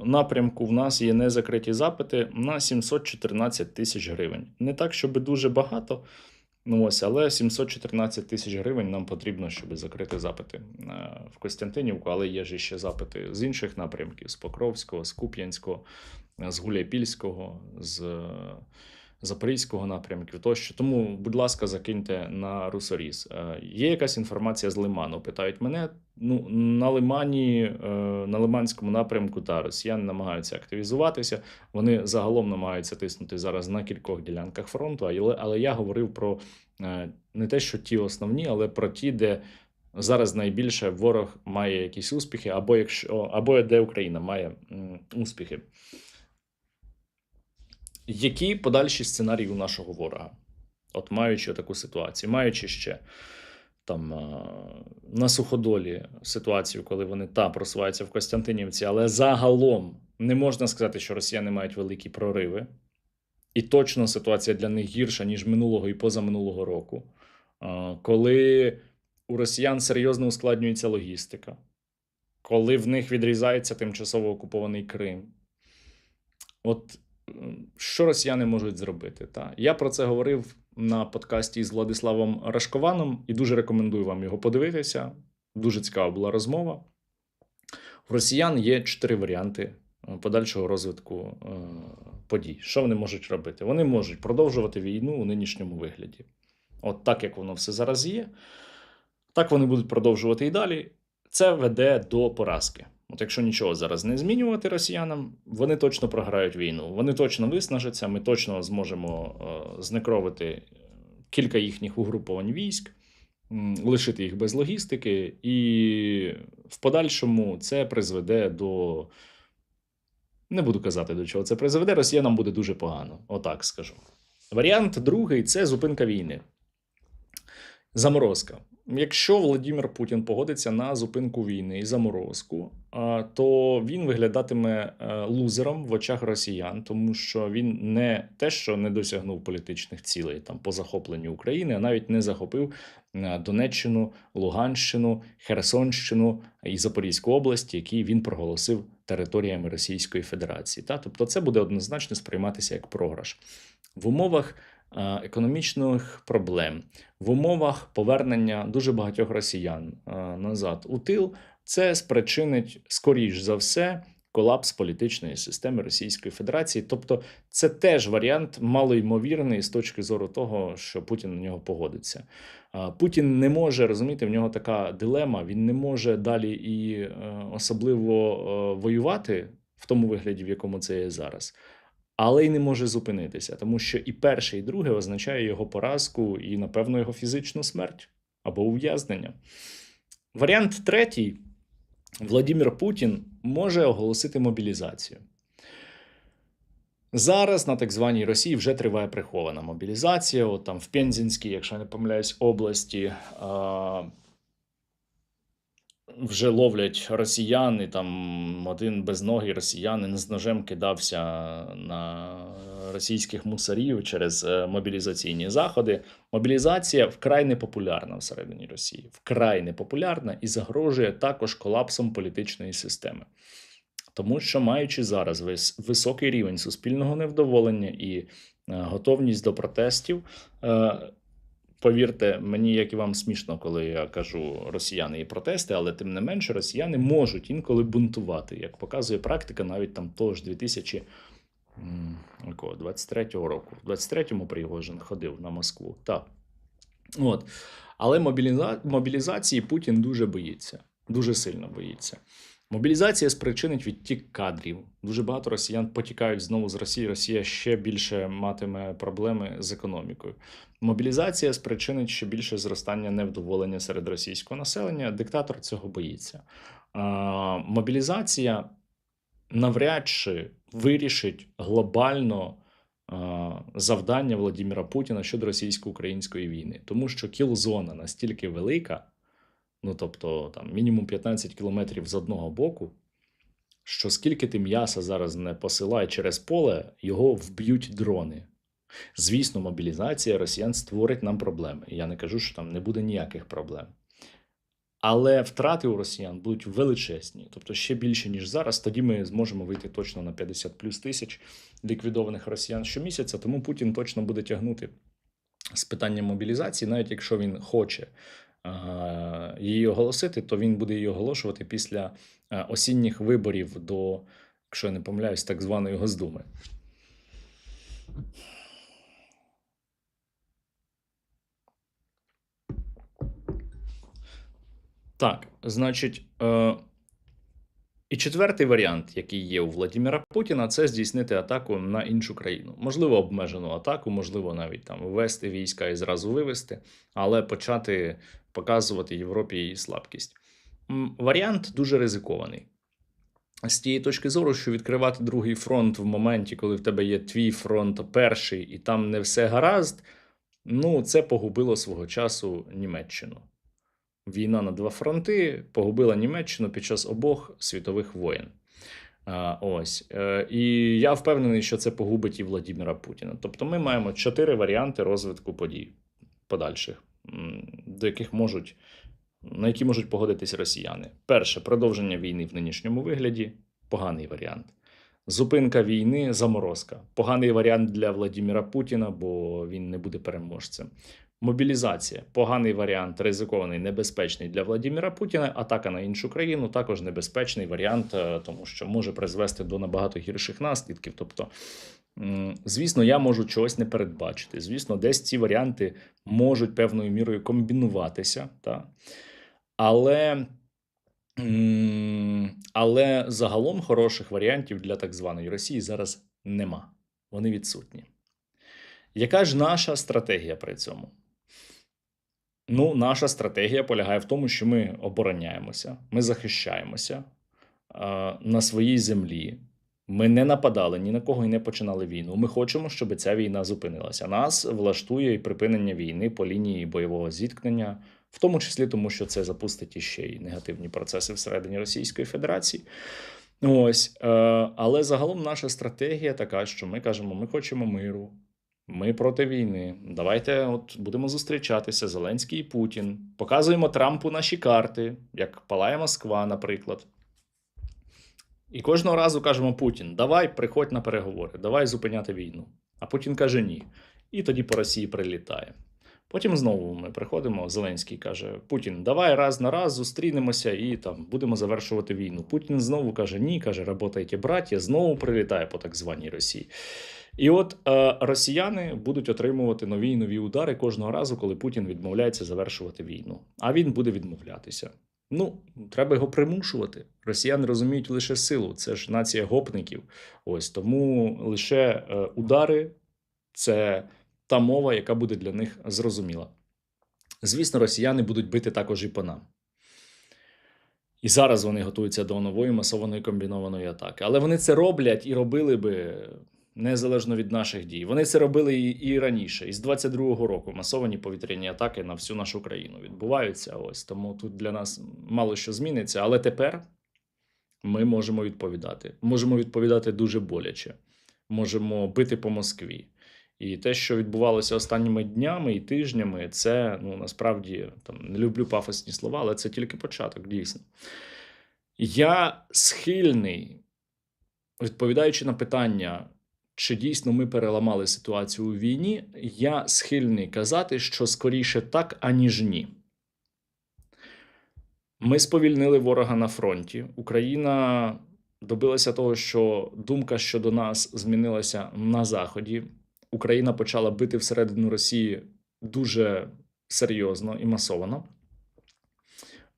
напрямку в нас є незакриті запити на 714 тисяч гривень. Не так, щоб дуже багато, але 714 тисяч гривень нам потрібно, щоб закрити запити в Костянтинівку, але є ж ще запити з інших напрямків: з Покровського, з Куп'янського, з Гуляйпільського, з Запорізького напрямків тощо. Тому, будь ласка, закиньте на русоріз. Є якась інформація з Лиману? Питають мене. На Лимані, на Лиманському напрямку, росіяни намагаються активізуватися. Вони загалом намагаються тиснути зараз на кількох ділянках фронту, але я говорив про не те, що ті основні, але про ті, де зараз найбільше ворог має якісь успіхи, або де Україна має успіхи. Які подальші сценарії у нашого ворога? От маючи таку ситуацію, маючи ще там на Суходолі ситуацію, коли вони просуваються в Костянтинівці, але загалом не можна сказати, що росіяни мають великі прориви. І точно ситуація для них гірша, ніж минулого і позаминулого року. Коли у росіян серйозно ускладнюється логістика, коли в них відрізається тимчасово окупований Крим. От що росіяни можуть зробити? Я про це говорив на подкасті з Владиславом Рашкованом і дуже рекомендую вам його подивитися. Дуже цікава була розмова. У росіян є 4 варіанти подальшого розвитку подій. Що вони можуть робити? Вони можуть продовжувати війну у нинішньому вигляді. От так, як воно все зараз є, так вони будуть продовжувати і далі. Це веде до поразки. От якщо нічого зараз не змінювати росіянам, вони точно програють війну. Вони точно виснажаться, ми точно зможемо знекровити кілька їхніх угруповань військ, лишити їх без логістики, і в подальшому це призведе до... Не буду казати, до чого це призведе, росіянам буде дуже погано, отак скажу. Варіант другий – це зупинка війни. Заморозка. Якщо Володимир Путін погодиться на зупинку війни і заморозку, то він виглядатиме лузером в очах росіян, тому що він не те, що не досягнув політичних цілей по захопленню України, а навіть не захопив Донеччину, Луганщину, Херсонщину і Запорізьку область, які він проголосив територіями Російської Федерації. Тобто це буде однозначно сприйматися як програш. В умовах економічних проблем, в умовах повернення дуже багатьох росіян назад у тил, це спричинить, скоріш за все, колапс політичної системи Російської Федерації. Тобто це теж варіант малоймовірний з точки зору того, що Путін на нього погодиться. Путін не може, розумієте, в нього така дилема, він не може далі і особливо воювати в тому вигляді, в якому це є зараз. Але й не може зупинитися, тому що і перше, і друге означає його поразку і, напевно, його фізичну смерть або ув'язнення. Варіант третій. Владимир Путін може оголосити мобілізацію. Зараз на так званій Росії вже триває прихована мобілізація. От там в Пензенській, якщо я не помиляюсь, області вже ловлять росіяни, там один безногий росіянин з ножем кидався на російських мусорів через мобілізаційні заходи. Мобілізація вкрай непопулярна всередині Росії, вкрай непопулярна і загрожує також колапсом політичної системи. Тому що, маючи зараз високий рівень суспільного невдоволення і готовність до протестів, повірте мені, як і вам смішно, коли я кажу росіяни і протести, але тим не менше росіяни можуть інколи бунтувати, як показує практика навіть там того ж 2023 року. В 23-му Пригожин ходив на Москву. Так. От. Але мобілізації Путін дуже боїться, дуже сильно боїться. Мобілізація спричинить відтік кадрів. Дуже багато росіян потікають знову з Росії. Росія ще більше матиме проблеми з економікою. Мобілізація спричинить ще більше зростання невдоволення серед російського населення. Диктатор цього боїться. Мобілізація навряд чи вирішить глобально завдання Владимира Путіна щодо російсько-української війни. Тому що кіл-зона настільки велика, ну, тобто, там, мінімум 15 кілометрів з одного боку, що скільки ти м'яса зараз не посилай через поле, його вб'ють дрони. Звісно, мобілізація росіян створить нам проблеми. Я не кажу, що там не буде ніяких проблем. Але втрати у росіян будуть величезні, тобто ще більше, ніж зараз. Тоді ми зможемо вийти точно на 50 плюс тисяч ліквідованих росіян щомісяця, тому Путін точно буде тягнути з питання мобілізації, навіть якщо він хоче її оголосити, то він буде її оголошувати після осінніх виборів до, якщо я не помиляюсь, так званої Госдуми. Так, значить, і четвертий варіант, який є у Владимира Путіна, це здійснити атаку на іншу країну. Можливо, обмежену атаку, можливо, навіть там ввести війська і зразу вивести, але почати показувати Європі її слабкість. Варіант дуже ризикований. З тієї точки зору, що відкривати другий фронт в моменті, коли в тебе є твій фронт перший, і там не все гаразд, ну, це погубило свого часу Німеччину. Війна на два фронти погубила Німеччину під час обох світових воєн. Ось. І я впевнений, що це погубить і Владимира Путіна. Тобто ми маємо 4 варіанти розвитку подій подальших, на які можуть погодитись росіяни. Перше, продовження війни в нинішньому вигляді – поганий варіант. Зупинка війни – заморозка. Поганий варіант для Владимира Путіна, бо він не буде переможцем. Мобілізація – поганий варіант, ризикований, небезпечний для Владимира Путіна. Атака на іншу країну – також небезпечний варіант, тому що може призвести до набагато гірших наслідків. Тобто, звісно, я можу чогось не передбачити. Звісно, десь ці варіанти можуть певною мірою комбінуватися. Та? Але загалом хороших варіантів для так званої Росії зараз нема. Вони відсутні. Яка ж наша стратегія при цьому? Ну, наша стратегія полягає в тому, що ми обороняємося, ми захищаємося на своїй землі. Ми не нападали ні на кого і не починали війну. Ми хочемо, щоб ця війна зупинилася. Нас влаштує і припинення війни по лінії бойового зіткнення, в тому числі тому, що це запустить іще й негативні процеси всередині Російської Федерації. Ось, але загалом наша стратегія така, що ми кажемо, ми хочемо миру. Ми проти війни. Давайте будемо зустрічатися, Зеленський і Путін. Показуємо Трампу наші карти, як палає Москва, наприклад. І кожного разу кажемо Путін, давай, приходь на переговори, давай зупиняти війну. А Путін каже ні. І тоді по Росії прилітає. Потім знову ми приходимо, Зеленський каже, Путін, давай раз на раз зустрінемося і там будемо завершувати війну. Путін знову каже ні, каже, работайте, браття, знову прилітає по так званій Росії. І от росіяни будуть отримувати нові і нові удари кожного разу, коли Путін відмовляється завершувати війну. А він буде відмовлятися. Ну, треба його примушувати. Росіяни розуміють лише силу, це ж нація гопників. Ось, тому лише удари – це та мова, яка буде для них зрозуміла. Звісно, росіяни будуть бити також і по нам. І зараз вони готуються до нової масованої комбінованої атаки. Але вони це роблять і робили би незалежно від наших дій. Вони це робили і раніше. І з 22-го року масовані повітряні атаки на всю нашу країну відбуваються. Ось тому тут для нас мало що зміниться. Але тепер ми можемо відповідати. Можемо відповідати дуже боляче. Можемо бити по Москві. І те, що відбувалося останніми днями і тижнями, це, насправді, не люблю пафосні слова, але це тільки початок, дійсно. Я схильний, відповідаючи на питання, чи дійсно ми переламали ситуацію у війні, я схильний казати, що скоріше так, аніж ні. Ми сповільнили ворога на фронті. Україна добилася того, що думка щодо нас змінилася на Заході. Україна почала бити всередину Росії дуже серйозно і масовано.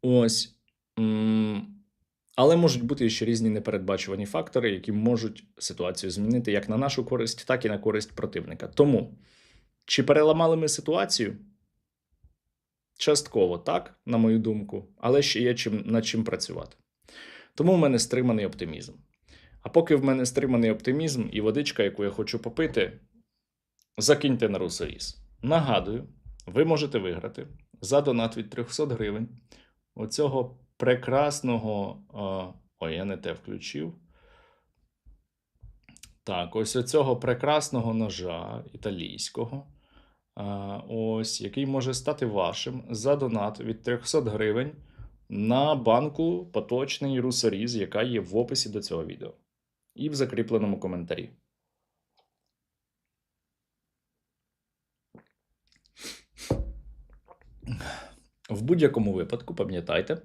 Ось. Але можуть бути ще різні непередбачувані фактори, які можуть ситуацію змінити як на нашу користь, так і на користь противника. Тому, чи переламали ми ситуацію? Частково так, на мою думку, але ще є над чим працювати. Тому в мене стриманий оптимізм. А поки в мене стриманий оптимізм і водичка, яку я хочу попити, закиньте на русоріз. Нагадую, ви можете виграти за донат від 300 гривень оцього прекрасного... я не те включив. Так, ось оцього прекрасного ножа італійського, ось, який може стати вашим за донат від 300 гривень на банку поточний русоріз, яка є в описі до цього відео і в закріпленому коментарі. В будь-якому випадку пам'ятайте,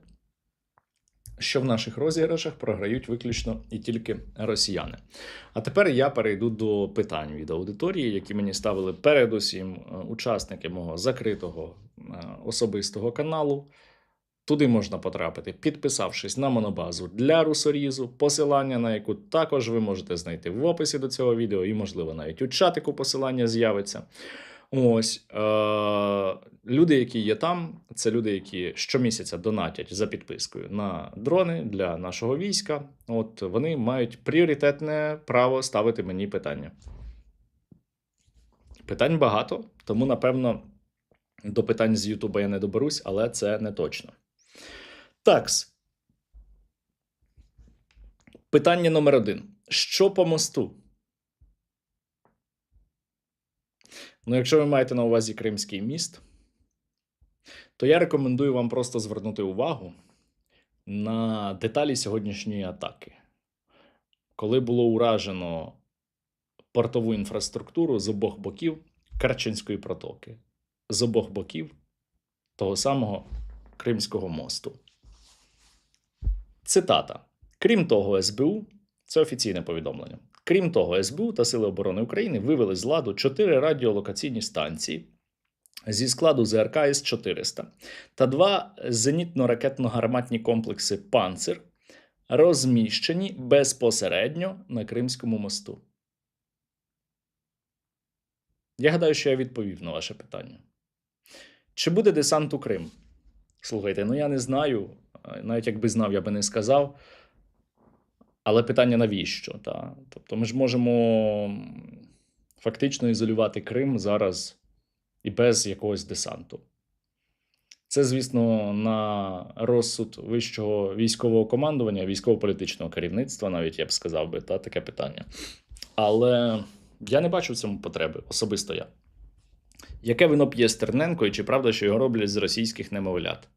що в наших розіграшах програють виключно і тільки росіяни. А тепер я перейду до питань від аудиторії, які мені ставили передусім учасники мого закритого особистого каналу. Туди можна потрапити, підписавшись на монобазу для русорізу, посилання на яку також ви можете знайти в описі до цього відео і, можливо, навіть у чатику посилання з'явиться. Ось, люди, які є там, це люди, які щомісяця донатять за підпискою на дрони для нашого війська. От вони мають пріоритетне право ставити мені питання. Питань багато, тому, напевно, до питань з Ютуба я не доберусь, але це не точно. Такс. Питання номер 1. Що по мосту? Якщо ви маєте на увазі Кримський міст, то я рекомендую вам просто звернути увагу на деталі сьогоднішньої атаки. Коли було уражено портову інфраструктуру з обох боків Керченської протоки, з обох боків того самого Кримського мосту. Цитата. Крім того, СБУ, це офіційне повідомлення, крім того, СБУ та Сили оборони України вивели з ладу 4 радіолокаційні станції зі складу ЗРК С-400 та 2 зенітно-ракетно-гарматні комплекси «Панцир», розміщені безпосередньо на Кримському мосту. Я гадаю, що я відповів на ваше питання. Чи буде десант у Крим? Слухайте, я не знаю, навіть якби знав, я би не сказав. Але питання навіщо? Та? Тобто ми ж можемо фактично ізолювати Крим зараз і без якогось десанту. Це, звісно, на розсуд вищого військового командування, військово-політичного керівництва, навіть я б сказав би, таке питання. Але я не бачу в цьому потреби, особисто я. Яке вино п'є Стерненко і чи правда, що його роблять з російських немовлят?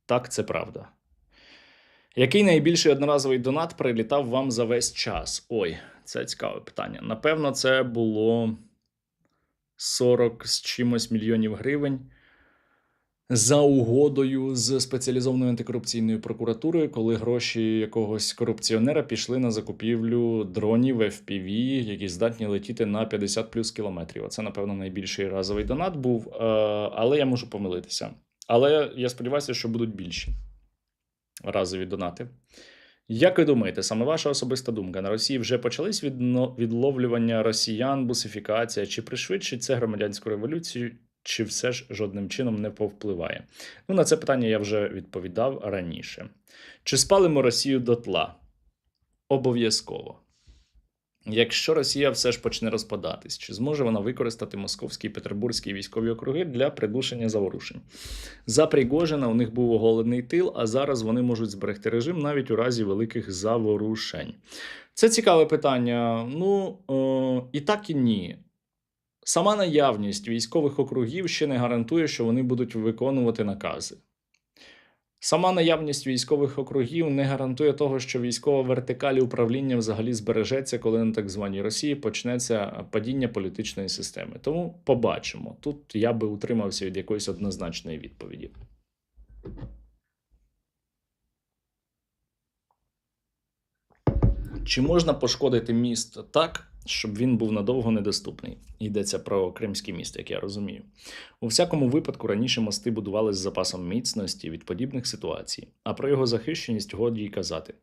Так, це правда. Який найбільший одноразовий донат прилітав вам за весь час? Ой, це цікаве питання. Напевно, це було 40 з чимось мільйонів гривень за угодою з спеціалізованою антикорупційною прокуратурою, коли гроші якогось корупціонера пішли на закупівлю дронів FPV, які здатні летіти на 50 плюс кілометрів. Оце, напевно, найбільший разовий донат був, але я можу помилитися. Але я сподіваюся, що будуть більші разові донати. Як ви думаєте, саме ваша особиста думка, на Росії вже почались відловлювання росіян, бусифікація, чи пришвидшить це громадянську революцію, чи все ж жодним чином не повпливає? На це питання я вже відповідав раніше. Чи спалимо Росію дотла? Обов'язково. Якщо Росія все ж почне розпадатись, чи зможе вона використати московські і петербурзькі військові округи для придушення заворушень? За Пригожина у них був оголений тил, а зараз вони можуть зберегти режим навіть у разі великих заворушень. Це цікаве питання. Ну, і так, і ні. Сама наявність військових округів ще не гарантує, що вони будуть виконувати накази. Сама наявність військових округів не гарантує того, що військова вертикаль управління взагалі збережеться, коли на так званій Росії почнеться падіння політичної системи. Тому побачимо. Тут я би утримався від якоїсь однозначної відповіді. Чи можна пошкодити міст так, щоб він був надовго недоступний? Йдеться про Кримський міст, як я розумію. У всякому випадку раніше мости будували з запасом міцності від подібних ситуацій, а про його захищеність годі й казати.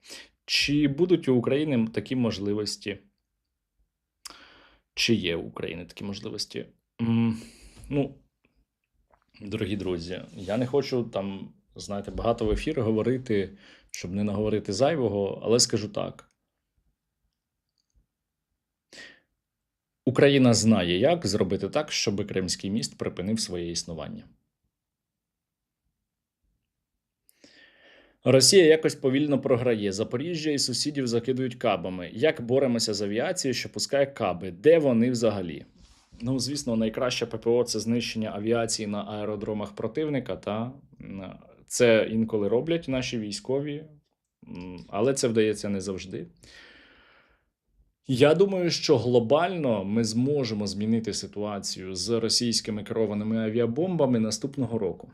Чи будуть у України такі можливості? Чи є у України такі можливості? Ну, дорогі друзі, я не хочу там, знаєте, багато в ефір говорити, щоб не наговорити зайвого, але скажу так. Україна знає, як зробити так, щоб Кримський міст припинив своє існування. Росія якось повільно програє. Запоріжжя і сусідів закидують кабами. Як боремося з авіацією, що пускає каби? Де вони взагалі? Ну, звісно, найкраще ППО – це знищення авіації на аеродромах противника. Це інколи роблять наші військові, але це вдається не завжди. Я думаю, що глобально ми зможемо змінити ситуацію з російськими керованими авіабомбами наступного року.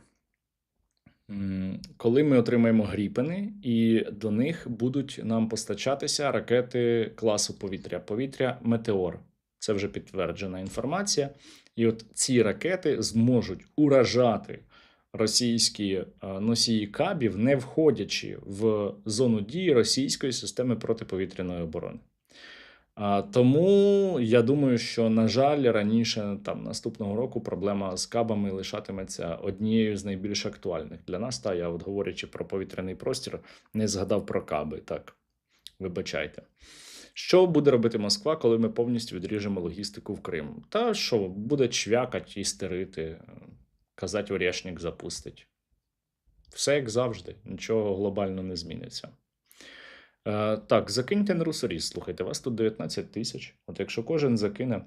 Коли ми отримаємо Гріпени, і до них будуть нам постачатися ракети класу повітря. Повітря Метеор. Це вже підтверджена інформація. І от ці ракети зможуть уражати російські носії кабів, не входячи в зону дії російської системи протиповітряної оборони. Тому я думаю, що, на жаль, раніше, наступного року, проблема з кабами лишатиметься однією з найбільш актуальних для нас. Я, от говорячи про повітряний простір, не згадав про каби. Так, вибачайте. Що буде робити Москва, коли ми повністю відріжемо логістику в Крим? Та що, буде чвякать, істерити, казать орєшник запустить. Все як завжди, нічого глобально не зміниться. Так, закиньте на русоріз. Слухайте, вас тут 19 тисяч. От якщо кожен закине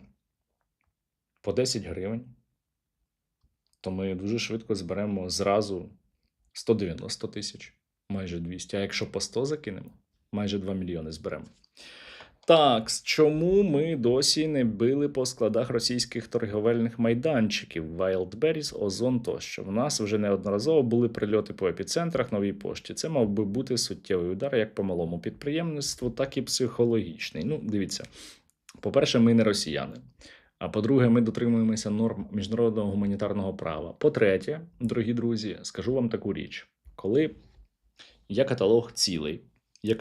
по 10 гривень, то ми дуже швидко зберемо зразу 190 тисяч, майже 200. А якщо по 100 закинемо, майже 2 мільйони зберемо. Так, чому ми досі не били по складах російських торговельних майданчиків Wildberries, Озон тощо? В нас вже неодноразово були прильоти по епіцентрах, Новій пошті. Це мав би бути суттєвий удар як по малому підприємництву, так і психологічний. Ну, дивіться, по-перше, ми не росіяни. А по-друге, ми дотримуємося норм міжнародного гуманітарного права. По-третє, дорогі друзі, скажу вам таку річ. Коли є каталог цілей, є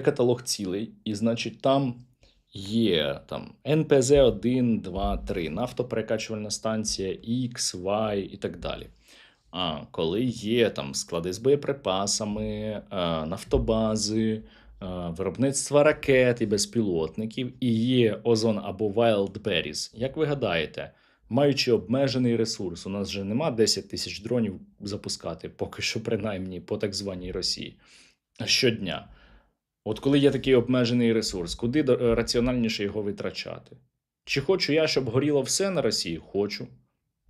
каталог цілей, і, значить, там є НПЗ 1, 2, 3, нафтоперекачувальна станція X, Y і так далі. А коли є склади з боєприпасами, нафтобази, виробництва ракет і безпілотників, і є Озон або Wildberries, як ви гадаєте, маючи обмежений ресурс, у нас же нема 10 тисяч дронів запускати, поки що принаймні по так званій Росії, щодня. От коли є такий обмежений ресурс, куди раціональніше його витрачати? Чи хочу я, щоб горіло все на Росії? Хочу.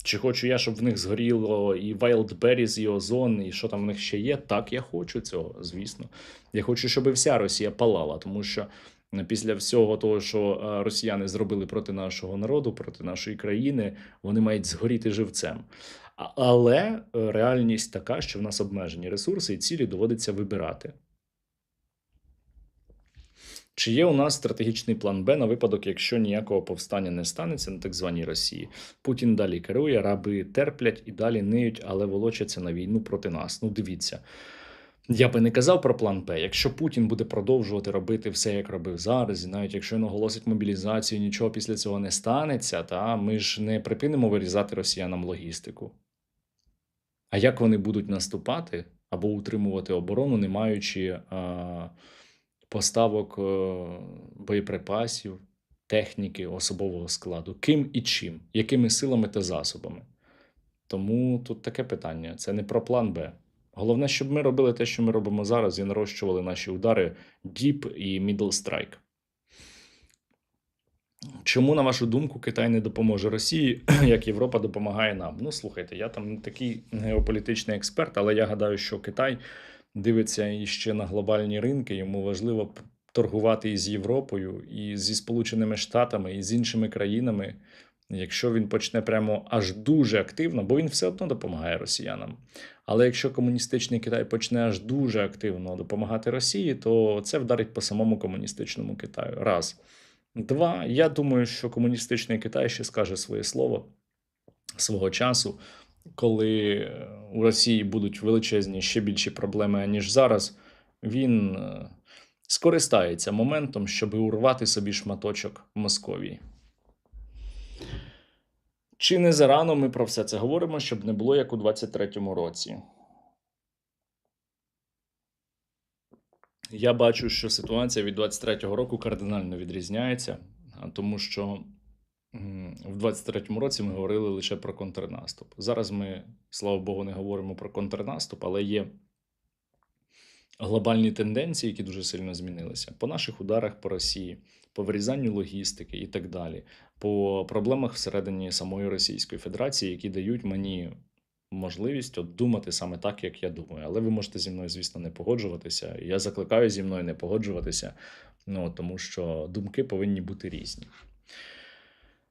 Чи хочу я, щоб в них згоріло і Wildberries, і Озон, і що там в них ще є? Так, я хочу цього, звісно. Я хочу, щоб вся Росія палала, тому що після всього того, що росіяни зробили проти нашого народу, проти нашої країни, вони мають згоріти живцем. Але реальність така, що в нас обмежені ресурси і цілі доводиться вибирати. Чи є у нас стратегічний план Б на випадок, якщо ніякого повстання не станеться на так званій Росії? Путін далі керує, раби терплять і далі ниють, але волочаться на війну проти нас. Ну, дивіться. Я би не казав про план Б. Якщо Путін буде продовжувати робити все, як робив зараз, і навіть якщо він оголосить мобілізацію, нічого після цього не станеться, ми ж не припинимо вирізати росіянам логістику. А як вони будуть наступати або утримувати оборону, не маючи поставок боєприпасів, техніки, особового складу. Ким і чим, якими силами та засобами. Тому тут таке питання. Це не про план Б. Головне, щоб ми робили те, що ми робимо зараз, і нарощували наші удари Deep і Middle Strike. Чому, на вашу думку, Китай не допоможе Росії, як Європа допомагає нам? Ну, слухайте, я там не такий геополітичний експерт, але я гадаю, що Китай дивиться іще на глобальні ринки. Йому важливо торгувати із Європою, і зі Сполученими Штатами, і з іншими країнами. Якщо він почне прямо аж дуже активно, бо він все одно допомагає росіянам. Але якщо комуністичний Китай почне аж дуже активно допомагати Росії, то це вдарить по самому комуністичному Китаю. Раз. Два. Я думаю, що комуністичний Китай ще скаже своє слово свого часу, коли у Росії будуть величезні ще більші проблеми, ніж зараз. Він скористається моментом, щоб урвати собі шматочок Московії. Чи не зарано ми про все це говоримо, щоб не було як у 23-му році? Я бачу, що ситуація від 23-го року кардинально відрізняється, тому що в 23-му році ми говорили лише про контрнаступ. Зараз ми, слава Богу, не говоримо про контрнаступ, але є глобальні тенденції, які дуже сильно змінилися. По наших ударах по Росії, по вирізанню логістики і так далі, по проблемах всередині самої Російської Федерації, які дають мені можливість от думати саме так, як я думаю. Але ви можете зі мною, звісно, не погоджуватися. Я закликаю зі мною не погоджуватися, тому що думки повинні бути різні.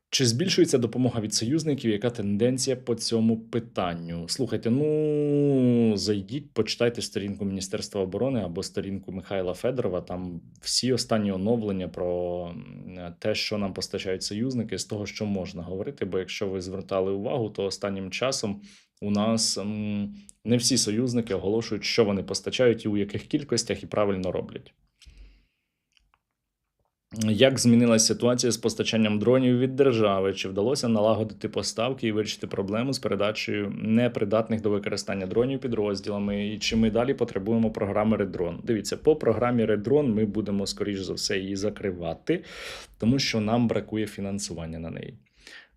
Чи збільшується допомога від союзників? Яка тенденція по цьому питанню? Слухайте, зайдіть, почитайте сторінку Міністерства оборони або сторінку Михайла Федорова. Там всі останні оновлення про те, що нам постачають союзники, з того, що можна говорити. Бо якщо ви звертали увагу, то останнім часом у нас не всі союзники оголошують, що вони постачають і у яких кількостях, і правильно роблять. Як змінилася ситуація з постачанням дронів від держави? Чи вдалося налагодити поставки і вирішити проблему з передачею непридатних до використання дронів підрозділами? І чи ми далі потребуємо програми Редрон? Дивіться, по програмі Редрон ми будемо, скоріш за все, її закривати, тому що нам бракує фінансування на неї.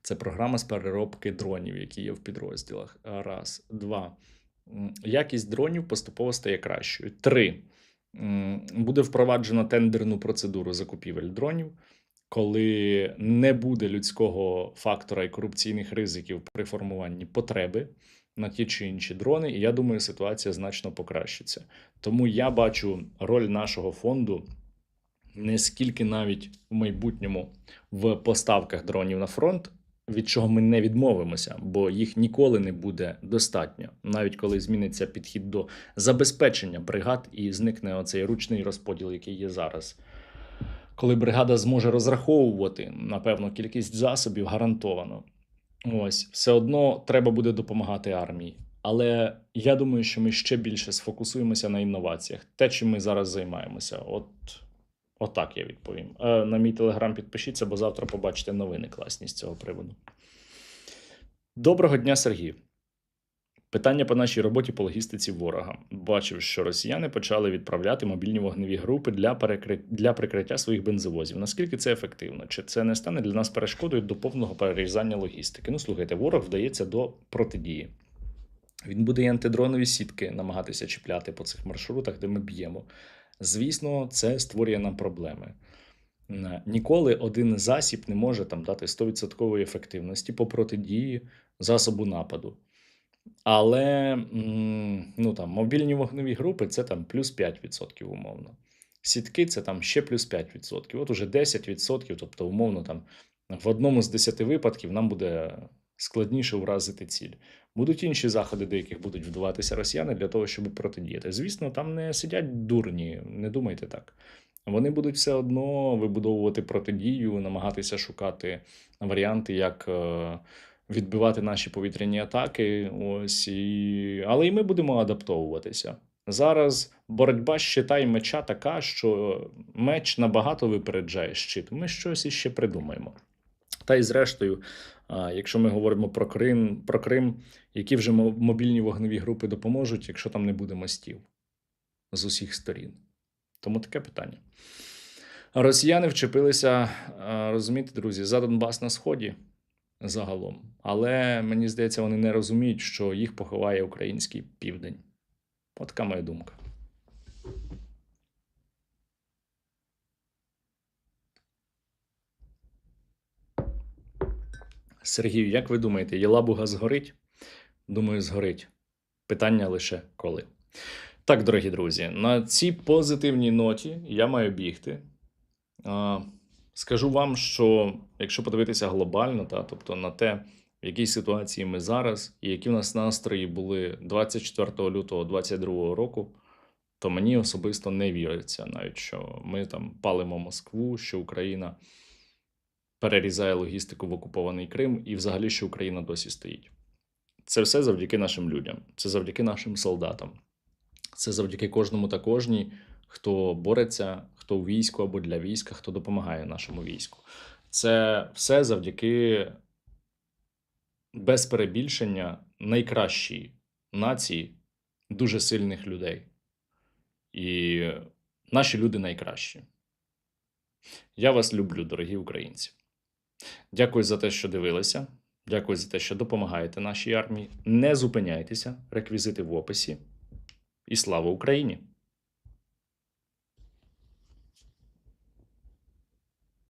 Це програма з переробки дронів, які є в підрозділах. Раз. Два. Якість дронів поступово стає кращою. Три. Буде впроваджено тендерну процедуру закупівель дронів, коли не буде людського фактора і корупційних ризиків при формуванні потреби на ті чи інші дрони, і я думаю, ситуація значно покращиться. Тому я бачу роль нашого фонду не скільки навіть в майбутньому в поставках дронів на фронт, від чого ми не відмовимося, бо їх ніколи не буде достатньо, навіть коли зміниться підхід до забезпечення бригад і зникне оцей ручний розподіл, який є зараз. Коли бригада зможе розраховувати на певну кількість засобів гарантовано, все одно треба буде допомагати армії. Але я думаю, що ми ще більше сфокусуємося на інноваціях. Те, чим ми зараз займаємося. Отак я відповім. На мій телеграм підпишіться, бо завтра побачите новини класні з цього приводу. Доброго дня, Сергій. Питання по нашій роботі по логістиці ворога. Бачив, що росіяни почали відправляти мобільні вогневі групи для прикриття своїх бензовозів. Наскільки це ефективно? Чи це не стане для нас перешкодою до повного перерізання логістики? Слухайте, ворог вдається до протидії. Він буде і антидронові сітки намагатися чіпляти по цих маршрутах, де ми б'ємо. Звісно, це створює нам проблеми. Ніколи один засіб не може дати 100% ефективності по протидії засобу нападу. Але мобільні вогневі групи – це плюс 5% умовно. Сітки – це ще плюс 5%. От уже 10%, тобто умовно в одному з 10 випадків нам буде складніше вразити ціль. Будуть інші заходи, до яких будуть вдаватися росіяни для того, щоб протидіяти. Звісно, там не сидять дурні, не думайте так. Вони будуть все одно вибудовувати протидію, намагатися шукати варіанти, як відбивати наші повітряні атаки. Але і ми будемо адаптовуватися. Зараз боротьба щита і меча така, що меч набагато випереджає щит. Ми щось іще придумаємо. Та й зрештою, якщо ми говоримо про Крим, які вже мобільні вогневі групи допоможуть, якщо там не буде мостів з усіх сторін? Тому таке питання. Росіяни вчепилися, розумієте, друзі, за Донбас на сході загалом. Але мені здається, вони не розуміють, що їх поховає український південь. От така моя думка. Сергію, як ви думаєте, Єлабуга згорить? Думаю, згорить. Питання лише коли. Так, дорогі друзі, на цій позитивній ноті я маю бігти. Скажу вам, що якщо подивитися глобально, тобто на те, в якій ситуації ми зараз, і які в нас настрої були 24 лютого 2022 року, то мені особисто не віриться навіть, що ми там палимо Москву, що Україна перерізає логістику в окупований Крим і взагалі, що Україна досі стоїть. Це все завдяки нашим людям, це завдяки нашим солдатам, це завдяки кожному та кожній, хто бореться, хто у війську або для війська, хто допомагає нашому війську. Це все завдяки, без перебільшення, найкращій нації дуже сильних людей. І наші люди найкращі. Я вас люблю, дорогі українці. Дякую за те, що дивилися. Дякую за те, що допомагаєте нашій армії. Не зупиняйтеся, реквізити в описі. І слава Україні!